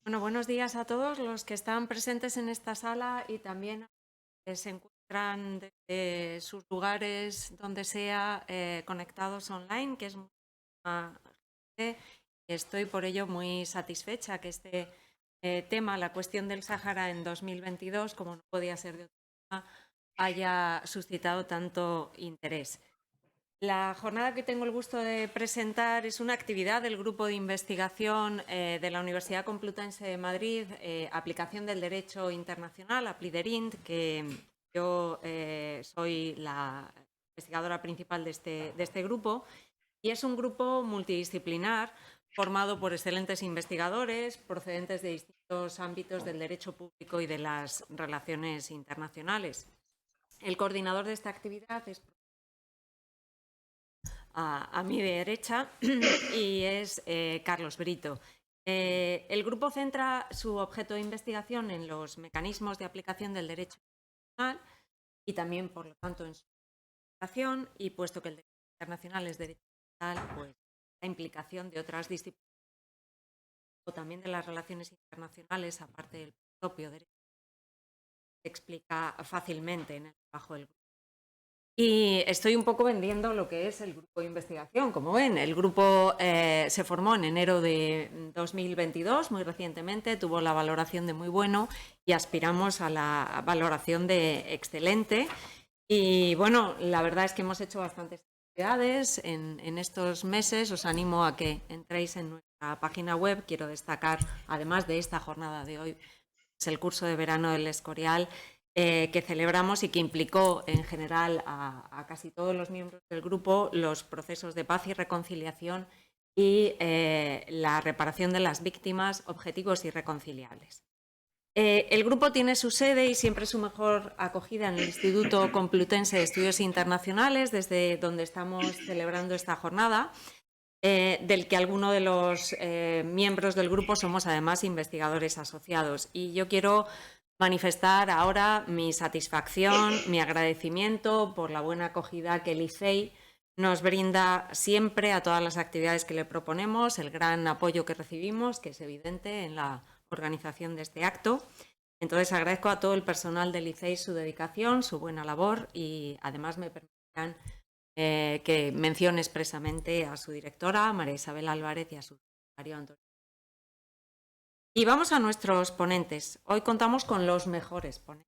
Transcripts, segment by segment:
Bueno, buenos días a todos los que están presentes en esta sala y también que se encuentran desde sus lugares donde sea conectados online, que es mucha gente, y estoy por ello muy satisfecha que este tema, la cuestión del Sáhara en 2022, como no podía ser de otra forma, haya suscitado tanto interés. La jornada que tengo el gusto de presentar es una actividad del Grupo de Investigación de la Universidad Complutense de Madrid, Aplicación del Derecho Internacional, APLIDERINT, que yo soy la investigadora principal de este grupo, y es un grupo multidisciplinar formado por excelentes investigadores procedentes de distintos ámbitos del derecho público y de las relaciones internacionales. El coordinador de esta actividad es a mi derecha y es Carlos Brito. El grupo centra su objeto de investigación en los mecanismos de aplicación del derecho internacional y también, por lo tanto, en su aplicación, y puesto que el derecho internacional es derecho universal, pues la implicación de otras disciplinas o también de las relaciones internacionales, aparte del propio derecho, se explica fácilmente en el trabajo del grupo. Y estoy un poco vendiendo lo que es el grupo de investigación. Como ven, el grupo se formó en enero de 2022, muy recientemente, tuvo la valoración de muy bueno y aspiramos a la valoración de excelente. Y bueno, la verdad es que hemos hecho bastantes actividades en estos meses. Os animo a que entréis en nuestra página web. Quiero destacar, además de esta jornada de hoy, es el curso de verano del Escorial, que celebramos y que implicó en general a casi todos los miembros del grupo los procesos de paz y reconciliación y la reparación de las víctimas, objetivos irreconciliables. El grupo tiene su sede y siempre su mejor acogida en el Instituto Complutense de Estudios Internacionales, desde donde estamos celebrando esta jornada, del que algunos de los miembros del grupo somos además investigadores asociados. Y yo quiero manifestar ahora mi satisfacción, mi agradecimiento por la buena acogida que el ICEI nos brinda siempre a todas las actividades que le proponemos, el gran apoyo que recibimos, que es evidente en la organización de este acto. Entonces agradezco a todo el personal del ICEI su dedicación, su buena labor, y además me permitirán que mencione expresamente a su directora, María Isabel Álvarez, y a su secretario Antonio. Y vamos a nuestros ponentes. Hoy contamos con los mejores ponentes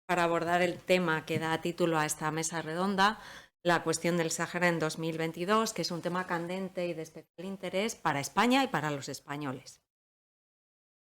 para abordar el tema que da título a esta mesa redonda, la cuestión del Sáhara en 2022, que es un tema candente y de especial interés para España y para los españoles.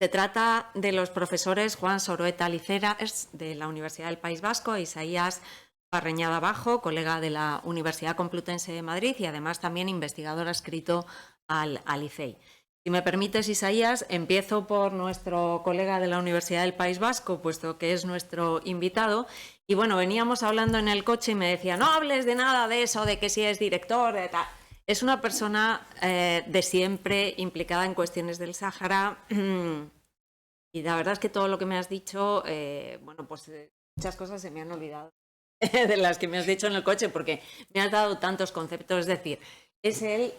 Se trata de los profesores Juan Soroeta Liceras, de la Universidad del País Vasco, e Isaías Barreñada Bajo, colega de la Universidad Complutense de Madrid y además también investigador adscrito al ICEI. Si me permites, Isaías, empiezo por nuestro colega de la Universidad del País Vasco, puesto que es nuestro invitado. Y bueno, veníamos hablando en el coche y me decía, no hables de nada de eso, de que si es director, de tal. Es una persona de siempre implicada en cuestiones del Sáhara y la verdad es que todo lo que me has dicho, bueno, pues muchas cosas se me han olvidado de las que me has dicho en el coche porque me has dado tantos conceptos. Es decir, es el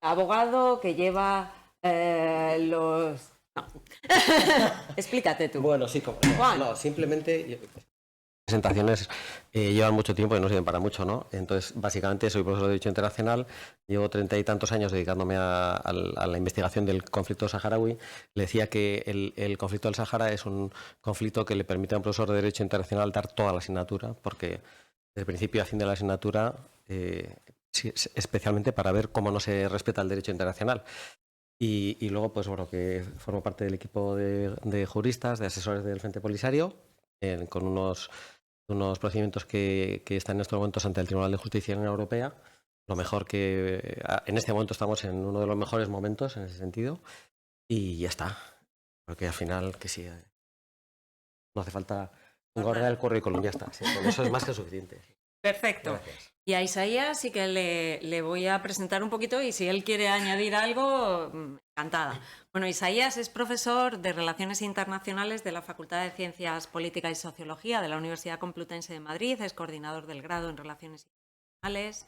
abogado que lleva los... No. Explícate tú. Bueno, sí, no, simplemente presentaciones llevan mucho tiempo y no sirven para mucho, ¿no? Entonces, básicamente soy profesor de Derecho Internacional, llevo 30 y tantos años dedicándome a la investigación del conflicto saharaui. Le decía que el conflicto del Sahara es un conflicto que le permite a un profesor de Derecho Internacional dar toda la asignatura, porque desde el principio a fin de la asignatura, especialmente para ver cómo no se respeta el derecho internacional. Y luego, pues bueno, que formo parte del equipo de juristas, de asesores del Frente Polisario, con unos procedimientos que están en estos momentos ante el Tribunal de Justicia de la Unión Europea. Lo mejor que en este momento estamos en uno de los mejores momentos en ese sentido. Y ya está. Porque al final, que sí, no hace falta engordar el currículum, ya está. Sí, con eso es más que suficiente. Perfecto. Gracias. Y a Isaías sí que le voy a presentar un poquito y si él quiere añadir algo, encantada. Bueno, Isaías es profesor de Relaciones Internacionales de la Facultad de Ciencias Políticas y Sociología de la Universidad Complutense de Madrid, es coordinador del grado en Relaciones Internacionales,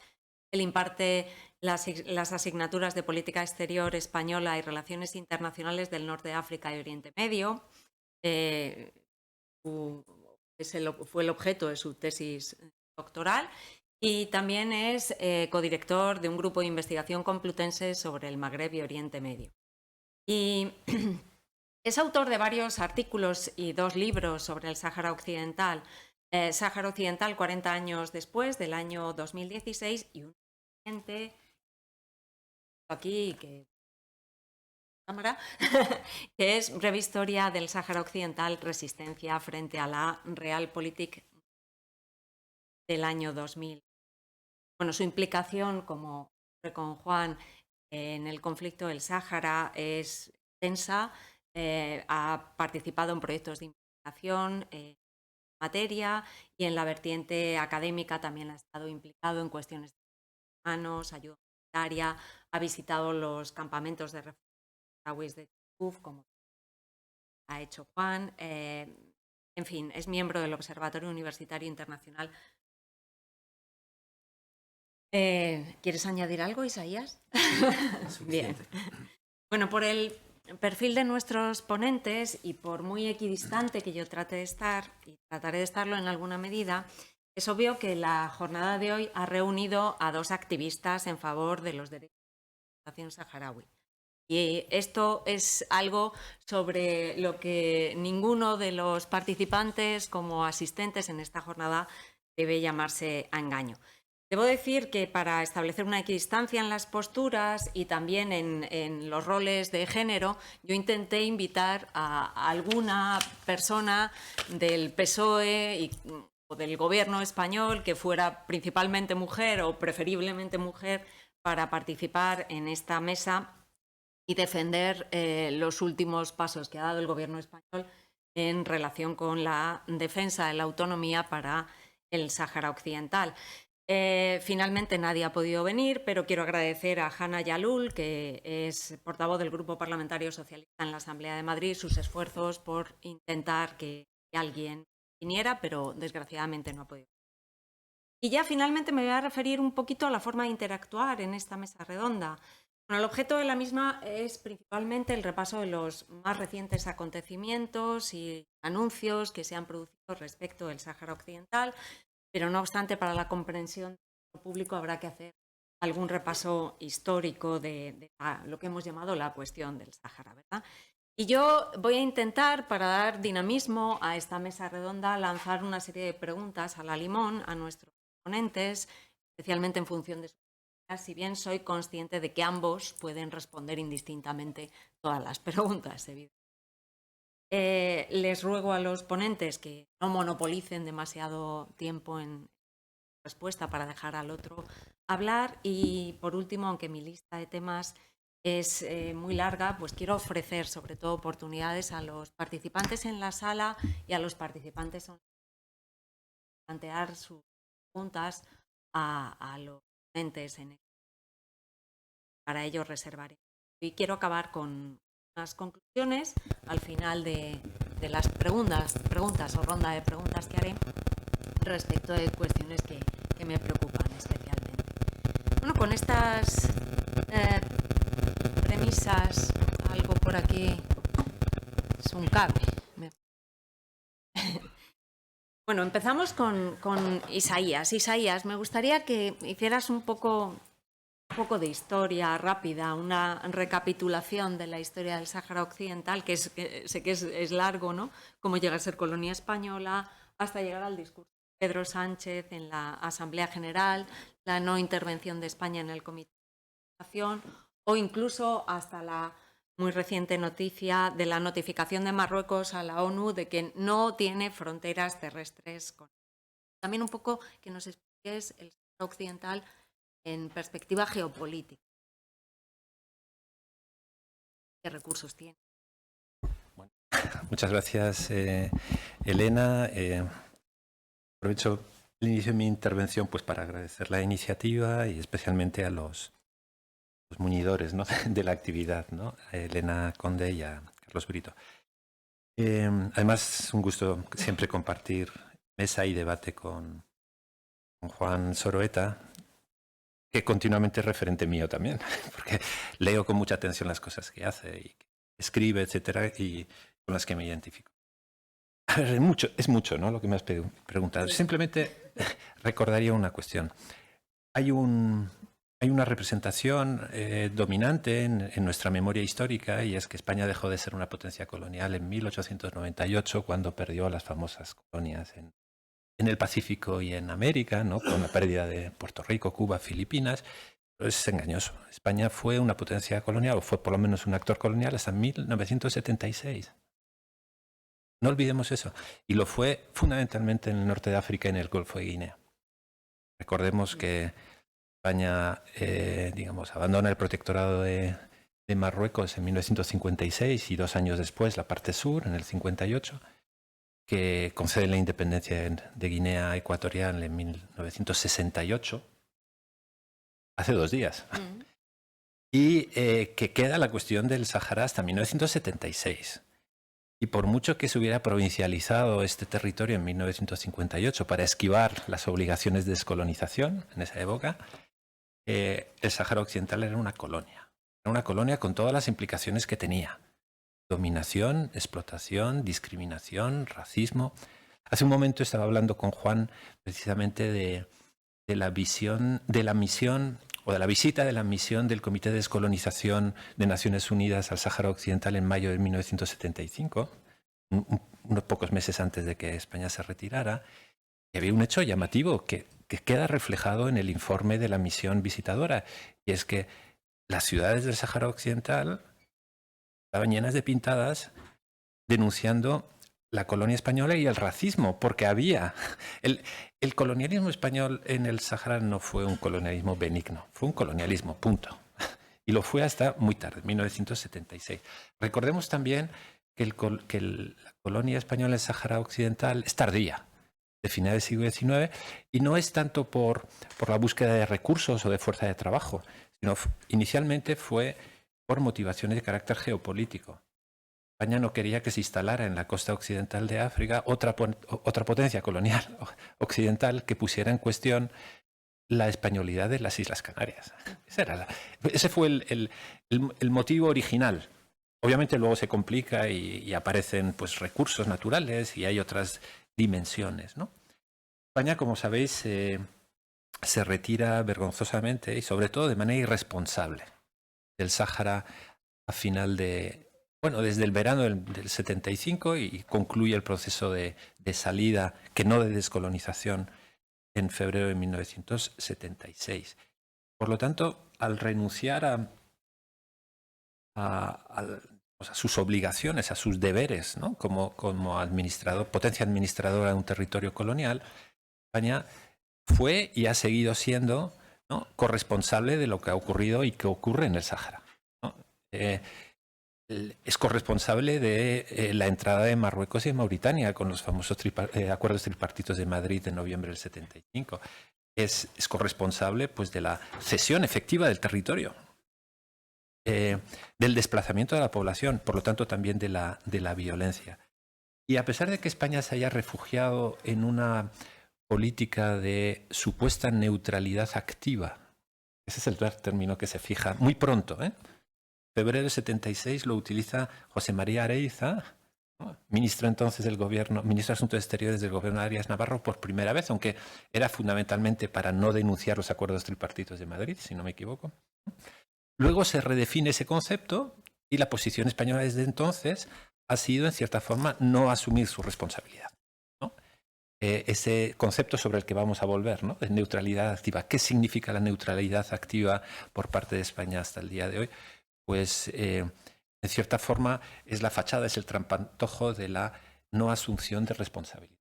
Él imparte las asignaturas de Política Exterior Española y Relaciones Internacionales del Norte de África y Oriente Medio. Fue el objeto de su tesis doctoral. Y también es codirector de un grupo de investigación complutense sobre el Magreb y Oriente Medio. Y es autor de varios artículos y 2 libros sobre el Sáhara Occidental. Sáhara Occidental 40 años después, del año 2016, y un reciente aquí cámara que es Breve Historia del Sáhara Occidental, Resistencia frente a la Realpolitik del año 2000. Bueno, su implicación, como con Juan, en el conflicto del Sáhara es extensa. Ha participado en proyectos de investigación en materia y en la vertiente académica también ha estado implicado en cuestiones de derechos humanos, ayuda humanitaria, ha visitado los campamentos de refugiados de Tikuf, como ha hecho Juan. En fin, es miembro del Observatorio Universitario Internacional. ¿Quieres añadir algo, Isaías? Bien. Bueno, por el perfil de nuestros ponentes y por muy equidistante que yo trate de estar, y trataré de estarlo en alguna medida, es obvio que la jornada de hoy ha reunido a 2 activistas en favor de los derechos de la población saharaui. Y esto es algo sobre lo que ninguno de los participantes como asistentes en esta jornada debe llamarse a engaño. Debo decir que para establecer una equidistancia en las posturas y también en los roles de género, yo intenté invitar a alguna persona del PSOE o del Gobierno español que fuera principalmente mujer o preferiblemente mujer para participar en esta mesa y defender los últimos pasos que ha dado el Gobierno español en relación con la defensa de la autonomía para el Sáhara Occidental. Finalmente nadie ha podido venir, pero quiero agradecer a Hanna Yalul, que es portavoz del Grupo Parlamentario Socialista en la Asamblea de Madrid, sus esfuerzos por intentar que alguien viniera, pero desgraciadamente no ha podido. Y ya finalmente me voy a referir un poquito a la forma de interactuar en esta mesa redonda. Bueno, el objeto de la misma es principalmente el repaso de los más recientes acontecimientos y anuncios que se han producido respecto del Sáhara Occidental, pero no obstante, para la comprensión del público habrá que hacer algún repaso histórico de lo que hemos llamado la cuestión del Sáhara, ¿verdad? Y yo voy a intentar, para dar dinamismo a esta mesa redonda, lanzar una serie de preguntas a la limón a nuestros ponentes, especialmente en función de su si bien soy consciente de que ambos pueden responder indistintamente todas las preguntas, evidentemente. Les ruego a los ponentes que no monopolicen demasiado tiempo en respuesta para dejar al otro hablar. Y por último, aunque mi lista de temas es muy larga, pues quiero ofrecer sobre todo oportunidades a los participantes en la sala y a los participantes online plantear sus preguntas a los ponentes. Para ello reservaré. Y quiero acabar con unas conclusiones al final de las preguntas o ronda de preguntas que haré respecto de cuestiones que me preocupan especialmente. Bueno, con estas premisas, algo por aquí es un cable. Bueno, empezamos con Isaías. Isaías, me gustaría que hicieras un poco de historia rápida, una recapitulación de la historia del Sáhara Occidental, que sé que es largo, ¿no? Cómo llega a ser colonia española hasta llegar al discurso de Pedro Sánchez en la Asamblea General, la no intervención de España en el Comité de Negociación o incluso hasta la muy reciente noticia de la notificación de Marruecos a la ONU de que no tiene fronteras terrestres. También un poco que nos expliques el Sáhara Occidental en perspectiva geopolítica. ¿Qué recursos tiene? Bueno, muchas gracias, Elena. Aprovecho el inicio de mi intervención pues, para agradecer la iniciativa y especialmente a los muñidores, ¿no? de la actividad, ¿no? A Elena Conde y a Carlos Brito. Además, es un gusto siempre compartir mesa y debate con Juan Soroeta, que continuamente es referente mío también, porque leo con mucha atención las cosas que hace y que escribe, etcétera, y con las que me identifico. A ver, es mucho, ¿no?, lo que me has preguntado. Simplemente recordaría una cuestión. Hay una representación dominante en nuestra memoria histórica, y es que España dejó de ser una potencia colonial en 1898, cuando perdió las famosas colonias en el Pacífico y en América, ¿no?, con la pérdida de Puerto Rico, Cuba, Filipinas. Pero es engañoso. España fue una potencia colonial, o fue por lo menos un actor colonial, hasta 1976. No olvidemos eso. Y lo fue fundamentalmente en el norte de África y en el Golfo de Guinea. Recordemos que España, digamos, abandona el protectorado de Marruecos en 1956 y 2 años después la parte sur, en el 58, que concede la independencia de Guinea Ecuatorial en 1968, hace 2 días. Y que queda la cuestión del Sahara hasta 1976. Y por mucho que se hubiera provincializado este territorio en 1958 para esquivar las obligaciones de descolonización en esa época, el Sáhara Occidental era una colonia. Era una colonia con todas las implicaciones que tenía. Dominación, explotación, discriminación, racismo. Hace un momento estaba hablando con Juan precisamente de la visión, de la misión o de la visita de la misión del Comité de Descolonización de Naciones Unidas al Sáhara Occidental en mayo de 1975, unos pocos meses antes de que España se retirara. Y había un hecho llamativo que queda reflejado en el informe de la misión visitadora, y es que las ciudades del Sáhara Occidental estaban llenas de pintadas denunciando la colonia española y el racismo, porque había... El colonialismo español en el Sáhara no fue un colonialismo benigno, fue un colonialismo, punto. Y lo fue hasta muy tarde, 1976. Recordemos también que la colonia española en el Sáhara Occidental es tardía, de finales del siglo XIX, y no es tanto por la búsqueda de recursos o de fuerza de trabajo, sino inicialmente fue por motivaciones de carácter geopolítico. España no quería que se instalara en la costa occidental de África otra potencia colonial occidental que pusiera en cuestión la españolidad de las Islas Canarias. Ese fue el motivo original. Obviamente luego se complica y aparecen pues recursos naturales y hay otras dimensiones, ¿no? España, como sabéis, se retira vergonzosamente y sobre todo de manera irresponsable del Sáhara a final desde el verano del 75, y concluye el proceso de salida, que no de descolonización, en febrero de 1976. Por lo tanto, al renunciar a sus obligaciones, a sus deberes, ¿no?, como potencia administradora de un territorio colonial, España fue y ha seguido siendo, ¿no?, corresponsable de lo que ha ocurrido y que ocurre en el Sáhara, ¿no? Es corresponsable de la entrada de Marruecos y Mauritania con los famosos acuerdos tripartitos de Madrid de noviembre del 75. Es corresponsable pues de la cesión efectiva del territorio, del desplazamiento de la población, por lo tanto también de la violencia. Y a pesar de que España se haya refugiado en una política de supuesta neutralidad activa, ese es el término que se fija muy pronto, febrero del 76 lo utiliza José María Areiza, ¿no?, ministro entonces del gobierno, ministro de Asuntos Exteriores del gobierno de Arias Navarro, por primera vez, aunque era fundamentalmente para no denunciar los acuerdos tripartitos de Madrid, si no me equivoco. Luego se redefine ese concepto y la posición española desde entonces ha sido, en cierta forma, no asumir su responsabilidad, ¿no? Ese concepto sobre el que vamos a volver, ¿no?, de neutralidad activa. ¿Qué significa la neutralidad activa por parte de España hasta el día de hoy? Pues en cierta forma es la fachada, es el trampantojo de la no asunción de responsabilidad.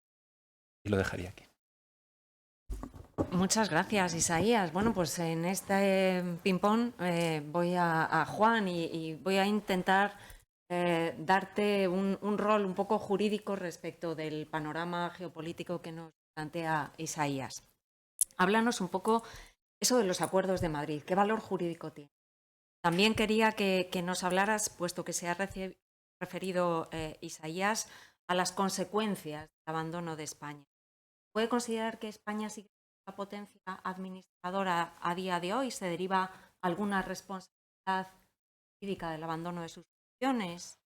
Y lo dejaría aquí. Muchas gracias, Isaías. Bueno, pues en este ping-pong voy a Juan y voy a intentar darte un rol un poco jurídico respecto del panorama geopolítico que nos plantea Isaías. Háblanos un poco eso de los acuerdos de Madrid. ¿Qué valor jurídico tiene? También quería que nos hablaras, puesto que se ha referido Isaías, a las consecuencias del abandono de España. ¿Puede considerar que España sigue la potencia administradora a día de hoy? ¿Se deriva alguna responsabilidad jurídica del abandono de sus funciones?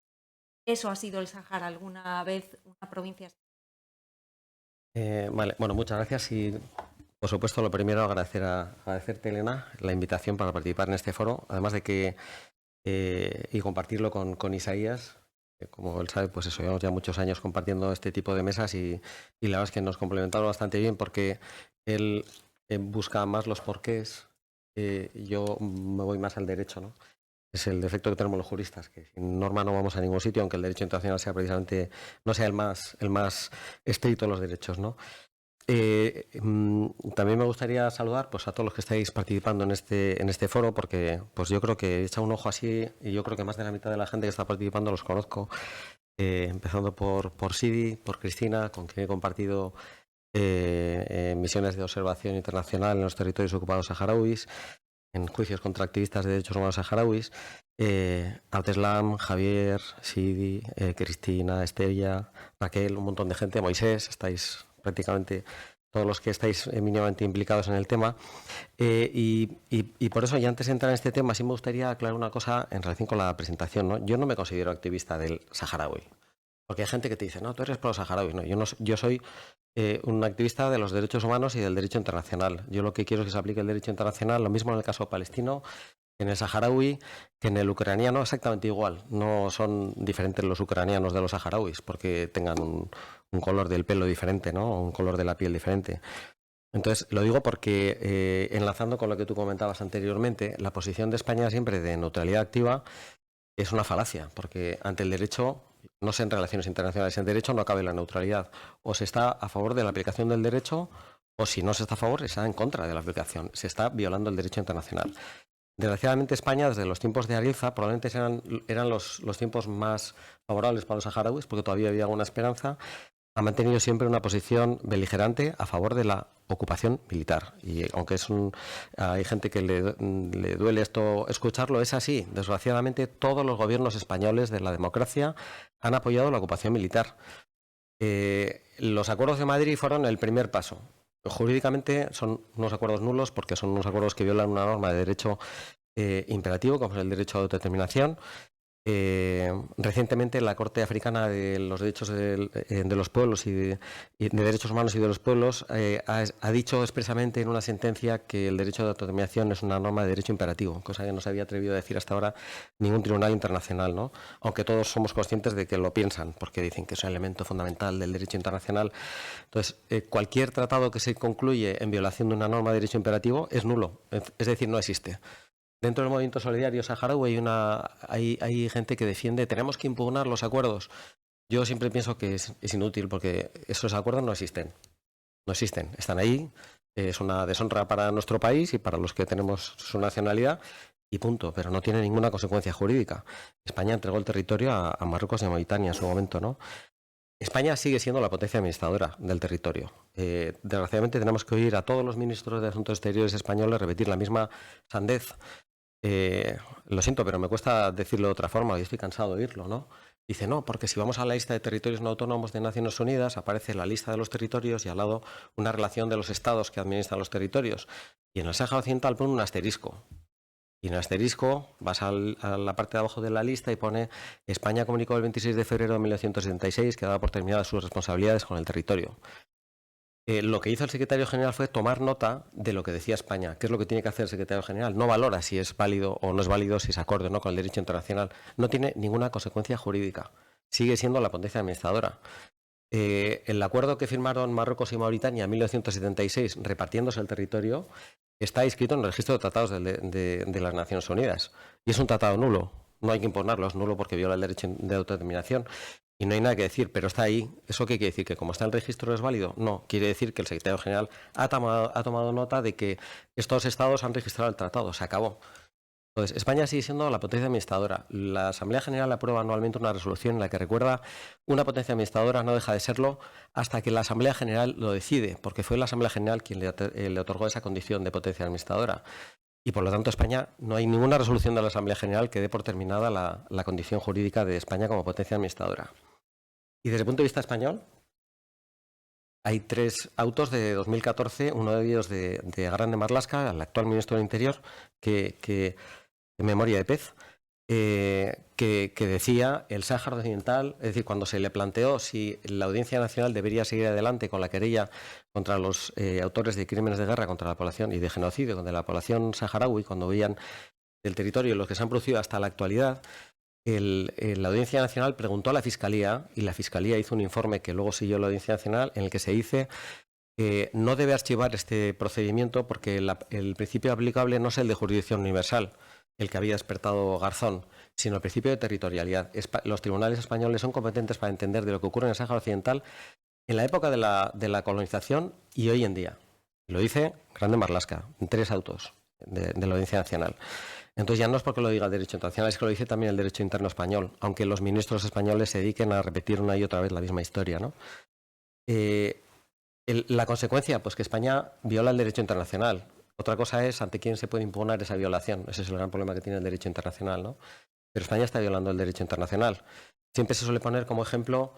¿Eso ha sido el Sáhara alguna vez una provincia? Vale, bueno, muchas gracias y, por supuesto, lo primero agradecerte, Elena, la invitación para participar en este foro, además de que y compartirlo con Isaías. Como él sabe, pues eso, llevamos ya muchos años compartiendo este tipo de mesas y la verdad es que nos complementamos bastante bien porque él busca más los porqués, yo me voy más al derecho, ¿no? Es el defecto que tenemos los juristas, que sin norma no vamos a ningún sitio, aunque el derecho internacional sea precisamente, no sea el más estricto de los derechos, ¿no? También me gustaría saludar pues, a todos los que estáis participando en este foro, porque pues yo creo que echa un ojo así, y yo creo que más de la mitad de la gente que está participando los conozco, empezando por Sidi, por Cristina, con quien he compartido misiones de observación internacional en los territorios ocupados saharauis, en juicios contra activistas de derechos humanos saharauis, Abdeslam, Javier, Sidi, Cristina, Estella, Raquel, un montón de gente, Moisés, estáis prácticamente todos los que estáis mínimamente implicados en el tema. Y por eso, y antes de entrar en este tema, sí me gustaría aclarar una cosa en relación con la presentación, ¿no? Yo no me considero activista del saharaui, porque hay gente que te dice, no, tú eres pro saharaui. No, yo soy un activista de los derechos humanos y del derecho internacional. Yo lo que quiero es que se aplique el derecho internacional, lo mismo en el caso palestino, en el saharaui, que en el ucraniano, exactamente igual. No son diferentes los ucranianos de los saharauis porque tengan un color del pelo diferente, ¿no? O un color de la piel diferente. Entonces, lo digo porque, enlazando con lo que tú comentabas anteriormente, la posición de España siempre de neutralidad activa es una falacia, porque ante el derecho, no sé en relaciones internacionales, en derecho no cabe la neutralidad. O se está a favor de la aplicación del derecho, o si no se está a favor, se está en contra de la aplicación. Se está violando el derecho internacional. Desgraciadamente, España, desde los tiempos de Arielza, probablemente eran los tiempos más favorables para los saharauis, porque todavía había alguna esperanza, ha mantenido siempre una posición beligerante a favor de la ocupación militar. Y aunque hay gente que le duele esto escucharlo, es así. Desgraciadamente, todos los gobiernos españoles de la democracia han apoyado la ocupación militar. Los acuerdos de Madrid fueron el primer paso. Jurídicamente son unos acuerdos nulos porque son unos acuerdos que violan una norma de derecho imperativo, como es el derecho a autodeterminación. Recientemente la Corte Africana de los Derechos de los Pueblos y de Derechos Humanos y de los Pueblos ha dicho expresamente en una sentencia que el derecho de autodeterminación es una norma de derecho imperativo, cosa que no se había atrevido a decir hasta ahora ningún tribunal internacional, ¿no? Aunque todos somos conscientes de que lo piensan, porque dicen que es un elemento fundamental del derecho internacional. Entonces, cualquier tratado que se concluye en violación de una norma de derecho imperativo es nulo, es decir, no existe. Dentro del movimiento solidario saharaui hay gente que defiende tenemos que impugnar los acuerdos. Yo siempre pienso que es inútil porque esos acuerdos no existen. No existen. Están ahí. Es una deshonra para nuestro país y para los que tenemos su nacionalidad y punto. Pero no tiene ninguna consecuencia jurídica. España entregó el territorio a Marruecos y a Mauritania en su momento, ¿no? España sigue siendo la potencia administradora del territorio. Desgraciadamente tenemos que oír a todos los ministros de Asuntos Exteriores españoles repetir la misma sandez. Lo siento, pero me cuesta decirlo de otra forma y estoy cansado de oírlo, ¿no? Dice, no, porque si vamos a la lista de territorios no autónomos de Naciones Unidas, aparece la lista de los territorios y al lado una relación de los estados que administran los territorios. Y en el Sáhara Occidental pone un asterisco. Y en el asterisco vas a la parte de abajo de la lista y pone España comunicó el 26 de febrero de 1976 que daba por terminadas sus responsabilidades con el territorio. Lo que hizo el secretario general fue tomar nota de lo que decía España. ¿Qué es lo que tiene que hacer el secretario general? No valora si es válido o no es válido, si es acorde o no con el derecho internacional. No tiene ninguna consecuencia jurídica. Sigue siendo la potencia administradora. El acuerdo que firmaron Marruecos y Mauritania en 1976, repartiéndose el territorio, está inscrito en el registro de tratados de las Naciones Unidas. Y es un tratado nulo. No hay que impugnarlo, es nulo porque viola el derecho de autodeterminación. Y no hay nada que decir, pero está ahí. ¿Eso qué quiere decir? ¿Que como está en el registro es válido? No, quiere decir que el secretario general ha tomado nota de que estos estados han registrado el tratado, se acabó. Entonces, España sigue siendo la potencia administradora. La Asamblea General aprueba anualmente una resolución en la que recuerda una potencia administradora no deja de serlo hasta que la Asamblea General lo decide, porque fue la Asamblea General quien le otorgó esa condición de potencia administradora. Y por lo tanto, España, no hay ninguna resolución de la Asamblea General que dé por terminada la condición jurídica de España como potencia administradora. Y desde el punto de vista español, hay 3 autos de 2014, uno de ellos de Grande Marlaska, el actual ministro del Interior, que en memoria de pez, que decía el Sáhara Occidental, es decir, cuando se le planteó si la Audiencia Nacional debería seguir adelante con la querella contra los autores de crímenes de guerra contra la población y de genocidio contra la población saharaui, cuando veían el territorio los que se han producido hasta la actualidad, la Audiencia Nacional preguntó a la Fiscalía, y la Fiscalía hizo un informe que luego siguió la Audiencia Nacional, en el que se dice que no debe archivar este procedimiento porque el principio aplicable no es el de jurisdicción universal, el que había despertado Garzón, sino el principio de territorialidad. Los tribunales españoles son competentes para entender de lo que ocurre en el Sáhara Occidental en la época de la colonización y hoy en día. Lo dice Grande Marlaska, en 3 autos de la Audiencia Nacional. Entonces ya no es porque lo diga el derecho internacional, es que lo dice también el derecho interno español, aunque los ministros españoles se dediquen a repetir una y otra vez la misma historia, ¿no? La consecuencia, pues que España viola el derecho internacional. Otra cosa es ante quién se puede impugnar esa violación. Ese es el gran problema que tiene el derecho internacional, ¿no? Pero España está violando el derecho internacional. Siempre se suele poner como ejemplo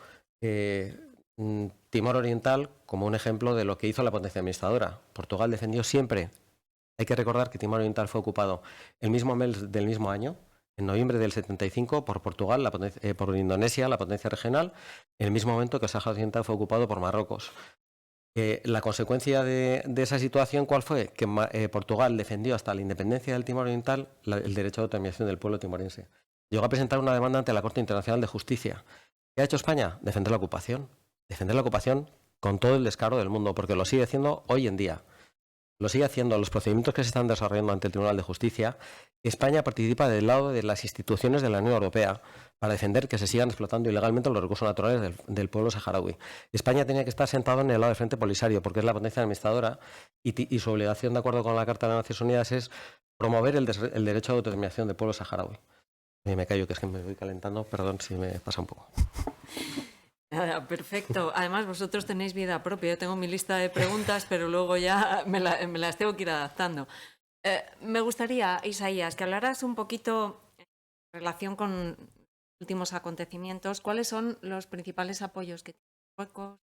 Timor Oriental como un ejemplo de lo que hizo la potencia administradora. Portugal defendió siempre. Hay que recordar que Timor Oriental fue ocupado el mismo mes del mismo año, en noviembre del 75, por Portugal, por Indonesia, la potencia regional, en el mismo momento que el Sáhara Occidental fue ocupado por Marruecos. La consecuencia de esa situación, ¿cuál fue? Que Portugal defendió hasta la independencia del Timor Oriental el derecho de autodeterminación del pueblo timorense. Llegó a presentar una demanda ante la Corte Internacional de Justicia. ¿Qué ha hecho España? Defender la ocupación. Defender la ocupación con todo el descaro del mundo, porque lo sigue haciendo hoy en día. Lo sigue haciendo. Los procedimientos que se están desarrollando ante el Tribunal de Justicia, España participa del lado de las instituciones de la Unión Europea para defender que se sigan explotando ilegalmente los recursos naturales del pueblo saharaui. España tenía que estar sentado en el lado del Frente Polisario porque es la potencia administradora y su obligación, de acuerdo con la Carta de las Naciones Unidas, es promover el derecho de autodeterminación del pueblo saharaui. Me callo, que es que me voy calentando. Perdón si me pasa un poco. Perfecto. Además, vosotros tenéis vida propia. Yo tengo mi lista de preguntas, pero luego ya me las tengo que ir adaptando. Me gustaría, Isaías, que hablaras un poquito en relación con últimos acontecimientos. ¿Cuáles son los principales apoyos que tiene Marruecos?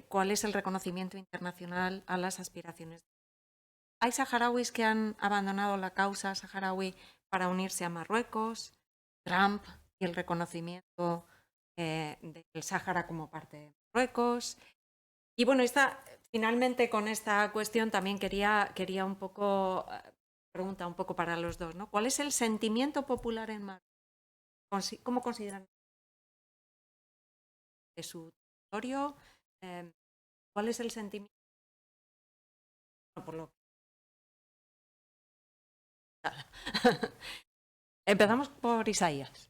¿Cuál es el reconocimiento internacional a las aspiraciones? ¿Hay saharauis que han abandonado la causa saharaui para unirse a Marruecos? Trump y el reconocimiento del Sáhara como parte de Marruecos. Y bueno, finalmente con esta cuestión también quería un poco, pregunta un poco para los dos, ¿no? ¿Cuál es el sentimiento popular en Marruecos? ¿Cómo consideran de su territorio? ¿Cuál es el sentimiento? Por lo Empezamos por Isaías.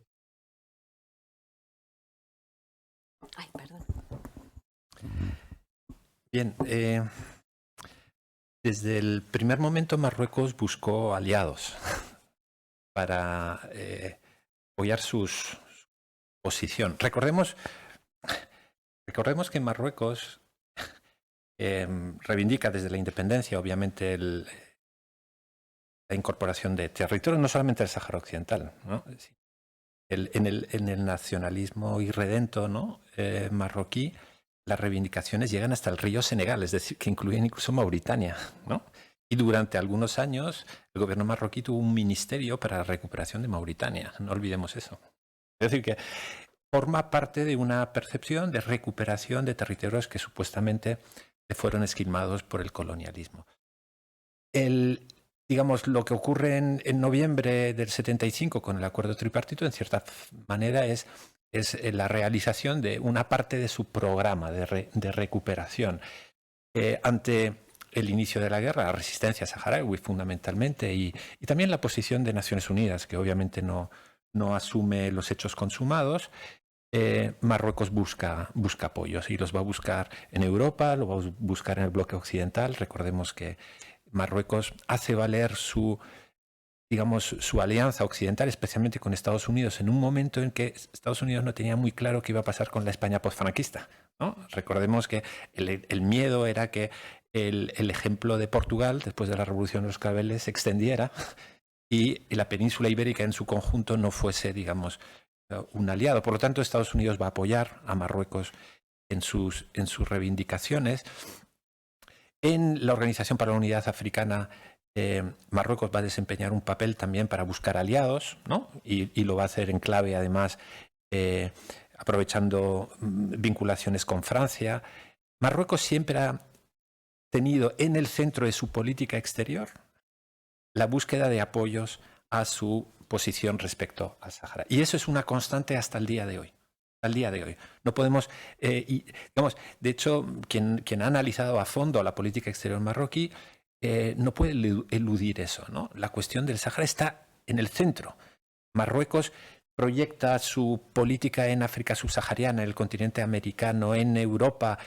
Ay, perdón. Bien, desde el primer momento Marruecos buscó aliados para apoyar su posición. Recordemos que Marruecos reivindica desde la independencia, obviamente, la incorporación de territorios, no solamente del Sáhara Occidental, ¿no? En el nacionalismo irredento, ¿no? Marroquí, las reivindicaciones llegan hasta el río Senegal, es decir, que incluyen incluso Mauritania, ¿no? Y durante algunos años el gobierno marroquí tuvo un ministerio para la recuperación de Mauritania, no olvidemos eso. Es decir, que forma parte de una percepción de recuperación de territorios que supuestamente fueron esquilmados por el colonialismo. Digamos, lo que ocurre en noviembre del 75 con el acuerdo tripartito, en cierta manera, es la realización de una parte de su programa de recuperación. Ante el inicio de la guerra, la resistencia saharaui fundamentalmente, y también la posición de Naciones Unidas, que obviamente no asume los hechos consumados, Marruecos busca apoyos y los va a buscar en Europa, lo va a buscar en el bloque occidental. Recordemos que Marruecos hace valer su alianza occidental, especialmente con Estados Unidos, en un momento en que Estados Unidos no tenía muy claro qué iba a pasar con la España postfranquista, ¿no? Recordemos que el miedo era que el ejemplo de Portugal, después de la Revolución de los Claveles, se extendiera y la península ibérica en su conjunto no fuese, digamos, un aliado. Por lo tanto, Estados Unidos va a apoyar a Marruecos en sus reivindicaciones. En la Organización para la Unidad Africana, Marruecos va a desempeñar un papel también para buscar aliados, ¿no? Y lo va a hacer en clave, además, aprovechando vinculaciones con Francia. Marruecos siempre ha tenido en el centro de su política exterior la búsqueda de apoyos a su posición respecto al Sáhara. Y eso es una constante hasta el día de hoy. Al día de hoy. No podemos, digamos, de hecho, quien ha analizado a fondo la política exterior marroquí no puede eludir eso, ¿no? La cuestión del Sáhara está en el centro. Marruecos proyecta su política en África subsahariana, en el continente americano, en Europa,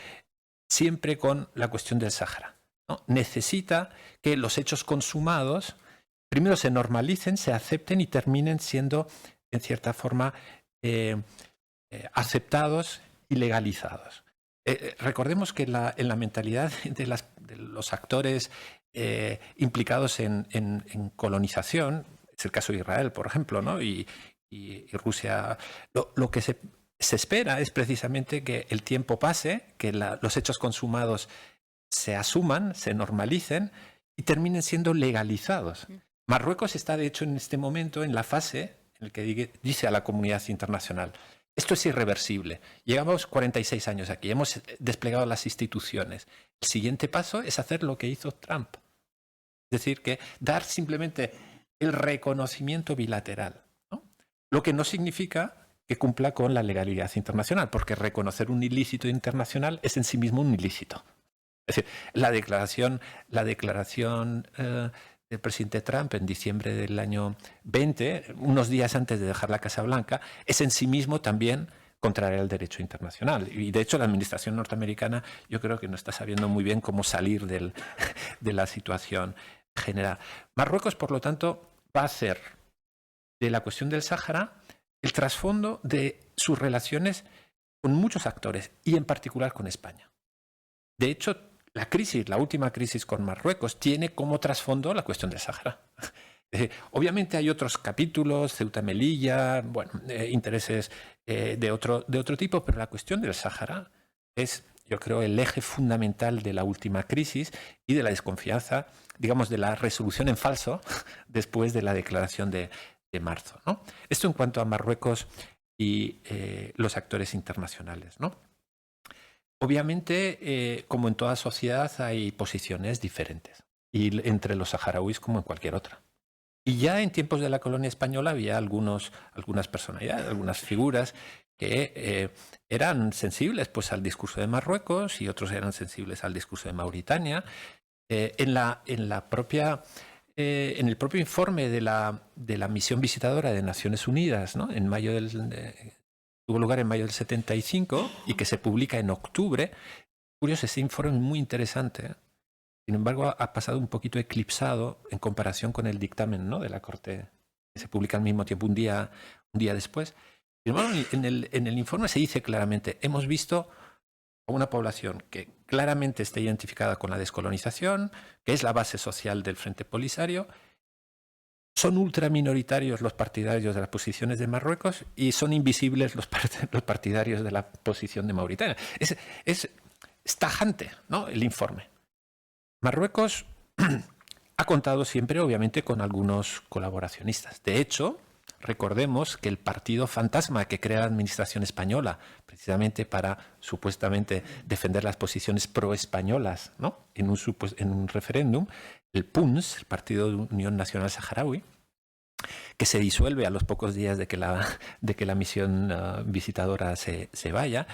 siempre con la cuestión del Sáhara, ¿no? Necesita que los hechos consumados primero se normalicen, se acepten y terminen siendo, en cierta forma, aceptados y legalizados. Recordemos que en la mentalidad de los actores implicados en colonización, es el caso de Israel, por ejemplo, ¿no? y Rusia, lo que se espera es precisamente que el tiempo pase, que los hechos consumados se asuman, se normalicen y terminen siendo legalizados. Marruecos está, de hecho, en este momento en la fase en la que dice a la comunidad internacional: esto es irreversible. Llevamos 46 años aquí, hemos desplegado las instituciones. El siguiente paso es hacer lo que hizo Trump. Es decir, que dar simplemente el reconocimiento bilateral, ¿no? Lo que no significa que cumpla con la legalidad internacional, porque reconocer un ilícito internacional es en sí mismo un ilícito. Es decir, la declaración del presidente Trump en diciembre del año 20, unos días antes de dejar la Casa Blanca, es en sí mismo también contraria al derecho internacional. Y de hecho la administración norteamericana yo creo que no está sabiendo muy bien cómo salir de la situación general. Marruecos, por lo tanto, va a hacer de la cuestión del Sáhara el trasfondo de sus relaciones con muchos actores y en particular con España. De hecho, la última crisis con Marruecos tiene como trasfondo la cuestión del Sáhara. Obviamente hay otros capítulos, Ceuta, Melilla, bueno, intereses de otro tipo, pero la cuestión del Sáhara es, yo creo, el eje fundamental de la última crisis y de la desconfianza, digamos, de la resolución en falso después de la declaración de marzo, ¿no? Esto en cuanto a Marruecos y los actores internacionales, ¿no? Obviamente, como en toda sociedad, hay posiciones diferentes, y entre los saharauis como en cualquier otra. Y ya en tiempos de la colonia española había algunas personalidades, algunas figuras que eran sensibles, pues, al discurso de Marruecos, y otros eran sensibles al discurso de Mauritania. En el propio informe de la misión visitadora de Naciones Unidas, ¿no? Tuvo lugar en mayo del 75 y que se publica en octubre. Curioso, ese informe es muy interesante. Sin embargo, ha pasado un poquito eclipsado en comparación con el dictamen, ¿no?, de la Corte, que se publica al mismo tiempo, un día después. Sin embargo, en el informe se dice claramente: hemos visto a una población que claramente está identificada con la descolonización, que es la base social del Frente Polisario. Son ultraminoritarios los partidarios de las posiciones de Marruecos y son invisibles los partidarios de la posición de Mauritania. Es tajante, ¿no?, el informe. Marruecos ha contado siempre, obviamente, con algunos colaboracionistas. De hecho, recordemos que el partido fantasma que crea la administración española, precisamente para supuestamente defender las posiciones pro-españolas, ¿no?, en un referéndum, el PUNS, el Partido de Unión Nacional Saharaui, que se disuelve a los pocos días de que la misión visitadora se vaya.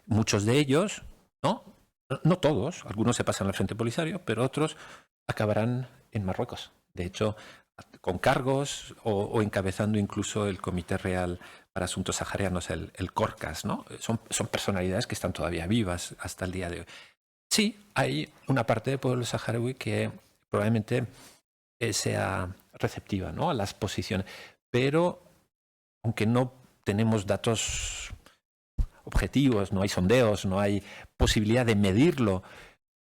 Muchos de ellos, no todos, algunos se pasan al Frente Polisario, pero otros acabarán en Marruecos. De hecho, con cargos o encabezando incluso el Comité Real para Asuntos Saharianos, el CORCAS, ¿no? Son personalidades que están todavía vivas hasta el día de hoy. Sí, hay una parte del pueblo saharaui que probablemente sea receptiva, ¿no?, a las posiciones, pero aunque no tenemos datos objetivos, no hay sondeos, no hay posibilidad de medirlo,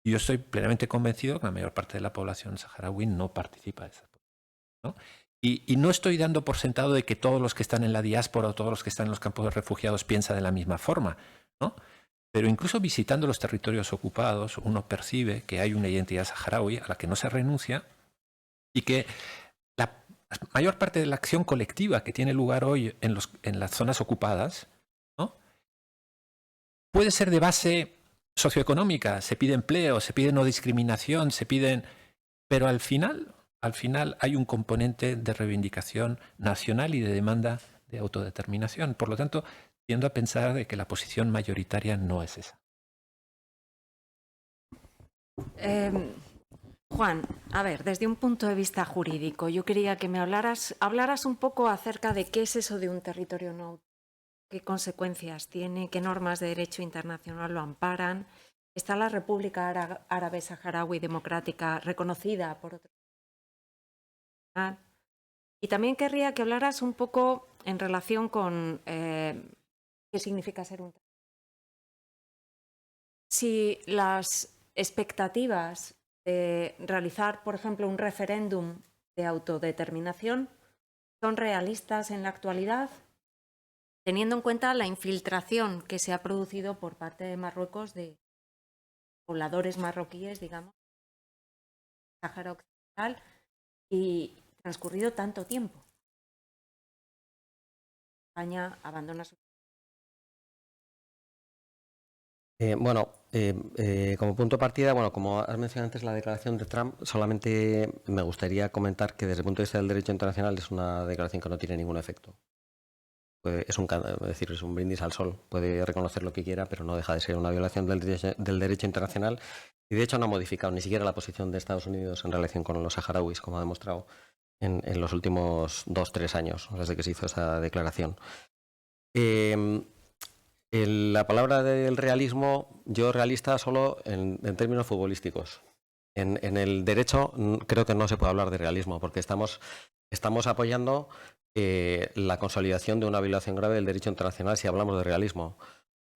yo estoy plenamente convencido que la mayor parte de la población saharaui no participa de esa posición, ¿no? Y no estoy dando por sentado de que todos los que están en la diáspora o todos los que están en los campos de refugiados piensan de la misma forma. ¿no? Pero incluso visitando los territorios ocupados, uno percibe que hay una identidad saharaui a la que no se renuncia y que la mayor parte de la acción colectiva que tiene lugar hoy en las zonas ocupadas, ¿no?, puede ser de base socioeconómica. Se pide empleo, se pide no discriminación, pero al final hay un componente de reivindicación nacional y de demanda de autodeterminación. Por lo tanto, tiendo a pensar de que la posición mayoritaria no es esa. Juan, a ver, desde un punto de vista jurídico, yo quería que me hablaras un poco acerca de qué es eso de un territorio no autónomo, qué consecuencias tiene, qué normas de derecho internacional lo amparan. ¿Está la República Árabe Saharaui Democrática reconocida por otro? Y también querría que hablaras un poco en relación con qué significa ser un territorio. Si las expectativas de realizar, por ejemplo, un referéndum de autodeterminación son realistas en la actualidad, teniendo en cuenta la infiltración que se ha producido por parte de Marruecos de pobladores marroquíes, digamos, Sáhara Occidental, y transcurrido tanto tiempo. España abandona su... Como punto de partida, como has mencionado antes la declaración de Trump, solamente me gustaría comentar que desde el punto de vista del derecho internacional es una declaración que no tiene ningún efecto. Es un brindis al sol, puede reconocer lo que quiera, pero no deja de ser una violación del derecho internacional y de hecho no ha modificado ni siquiera la posición de Estados Unidos en relación con los saharauis, como ha demostrado en los últimos 2-3 años, desde que se hizo esa declaración. La palabra del realismo, yo realista solo en términos futbolísticos. En el derecho creo que no se puede hablar de realismo porque estamos apoyando la consolidación de una violación grave del derecho internacional si hablamos de realismo.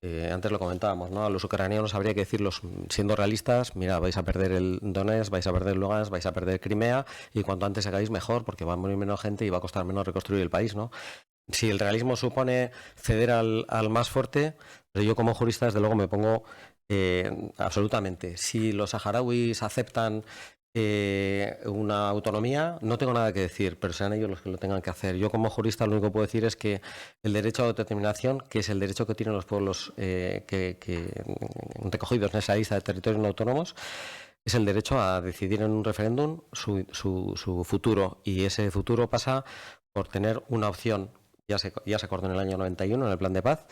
Antes lo comentábamos, ¿no? A los ucranianos habría que decirlos, siendo realistas, mira, vais a perder el Donetsk, vais a perder Lugansk, vais a perder Crimea y cuanto antes hagáis mejor porque va a morir menos gente y va a costar menos reconstruir el país, ¿no? Si el realismo supone ceder al más fuerte, pero yo como jurista desde luego me pongo absolutamente. Si los saharauis aceptan una autonomía, no tengo nada que decir, pero serán ellos los que lo tengan que hacer. Yo como jurista lo único que puedo decir es que el derecho a autodeterminación, que es el derecho que tienen los pueblos recogidos en esa lista de territorios no autónomos, es el derecho a decidir en un referéndum su futuro, y ese futuro pasa por tener una opción. Ya se acordó en el año 91 en el Plan de Paz,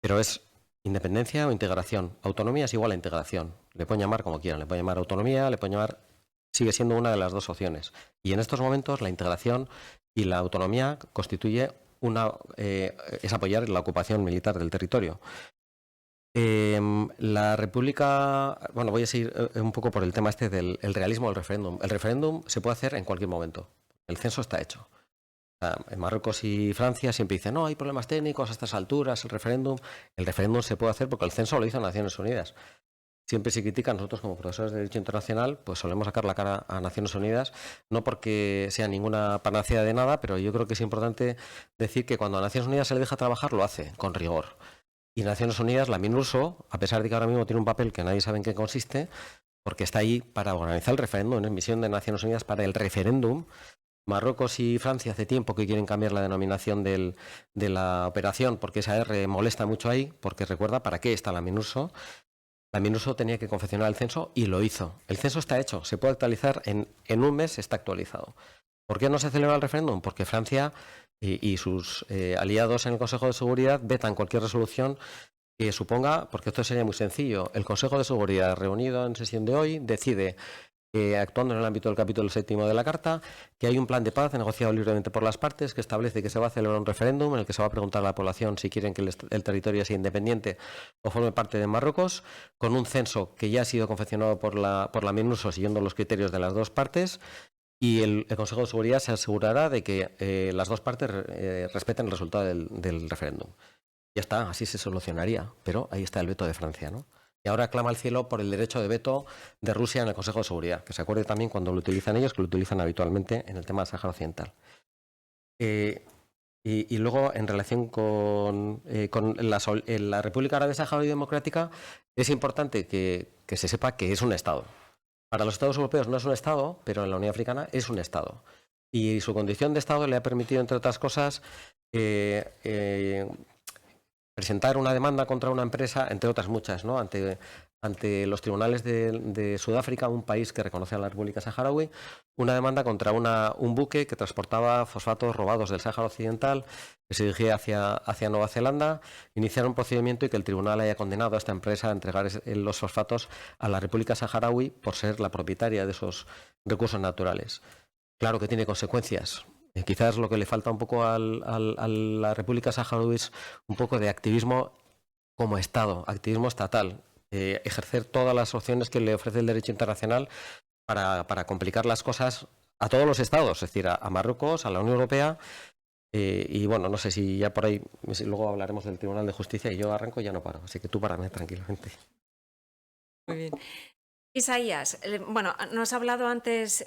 pero es independencia o integración. Autonomía es igual a integración. Le pueden llamar como quieran, le pueden llamar autonomía, le pueden llamar... Sigue siendo una de las dos opciones. Y en estos momentos la integración y la autonomía constituye es apoyar la ocupación militar del territorio. La República... Bueno, voy a seguir un poco por el tema este del realismo del referéndum. El referéndum se puede hacer en cualquier momento. El censo está hecho. En Marruecos y Francia siempre dicen, no, hay problemas técnicos a estas alturas, el referéndum se puede hacer porque el censo lo hizo Naciones Unidas. Siempre se critica, nosotros como profesores de Derecho Internacional, pues solemos sacar la cara a Naciones Unidas, no porque sea ninguna panacea de nada, pero yo creo que es importante decir que cuando a Naciones Unidas se le deja trabajar, lo hace con rigor. Y Naciones Unidas, la MINURSO, a pesar de que ahora mismo tiene un papel que nadie sabe en qué consiste, porque está ahí para organizar el referéndum, es misión de Naciones Unidas para el referéndum. Marruecos y Francia hace tiempo que quieren cambiar la denominación de la operación porque esa R molesta mucho ahí, porque recuerda para qué está la MINURSO. La MINURSO tenía que confeccionar el censo y lo hizo. El censo está hecho, se puede actualizar en un mes, está actualizado. ¿Por qué no se celebra el referéndum? Porque Francia y sus aliados en el Consejo de Seguridad vetan cualquier resolución que suponga, porque esto sería muy sencillo, el Consejo de Seguridad reunido en sesión de hoy decide, actuando en el ámbito del capítulo 7 de la Carta, que hay un plan de paz negociado libremente por las partes que establece que se va a celebrar un referéndum en el que se va a preguntar a la población si quieren que el territorio sea independiente o forme parte de Marruecos, con un censo que ya ha sido confeccionado por la MINURSO siguiendo los criterios de las dos partes, y el Consejo de Seguridad se asegurará de que las dos partes respeten el resultado del referéndum. Ya está, así se solucionaría, pero ahí está el veto de Francia, ¿no? Y ahora clama al cielo por el derecho de veto de Rusia en el Consejo de Seguridad, que se acuerde también cuando lo utilizan ellos, que lo utilizan habitualmente en el tema del Sáhara Occidental. Y Y luego, en relación con la República Árabe Saharaui Democrática, es importante que se sepa que es un Estado. Para los Estados europeos no es un Estado, pero en la Unión Africana es un Estado. Y su condición de Estado le ha permitido, entre otras cosas, presentar una demanda contra una empresa, entre otras muchas, ¿no? Ante los tribunales de Sudáfrica, un país que reconoce a la República Saharaui, una demanda contra un buque que transportaba fosfatos robados del Sáhara Occidental, que se dirigía hacia Nueva Zelanda, iniciar un procedimiento y que el tribunal haya condenado a esta empresa a entregar los fosfatos a la República Saharaui por ser la propietaria de esos recursos naturales. Claro que tiene consecuencias. Quizás lo que le falta un poco a la República Saharaui es un poco de activismo como Estado, activismo estatal. Ejercer todas las opciones que le ofrece el derecho internacional para complicar las cosas a todos los estados, es decir, a Marruecos, a la Unión Europea. Y bueno, no sé si ya por ahí, luego hablaremos del Tribunal de Justicia y yo arranco y ya no paro. Así que tú párame tranquilamente. Muy bien. Isaías, bueno, nos ha hablado antes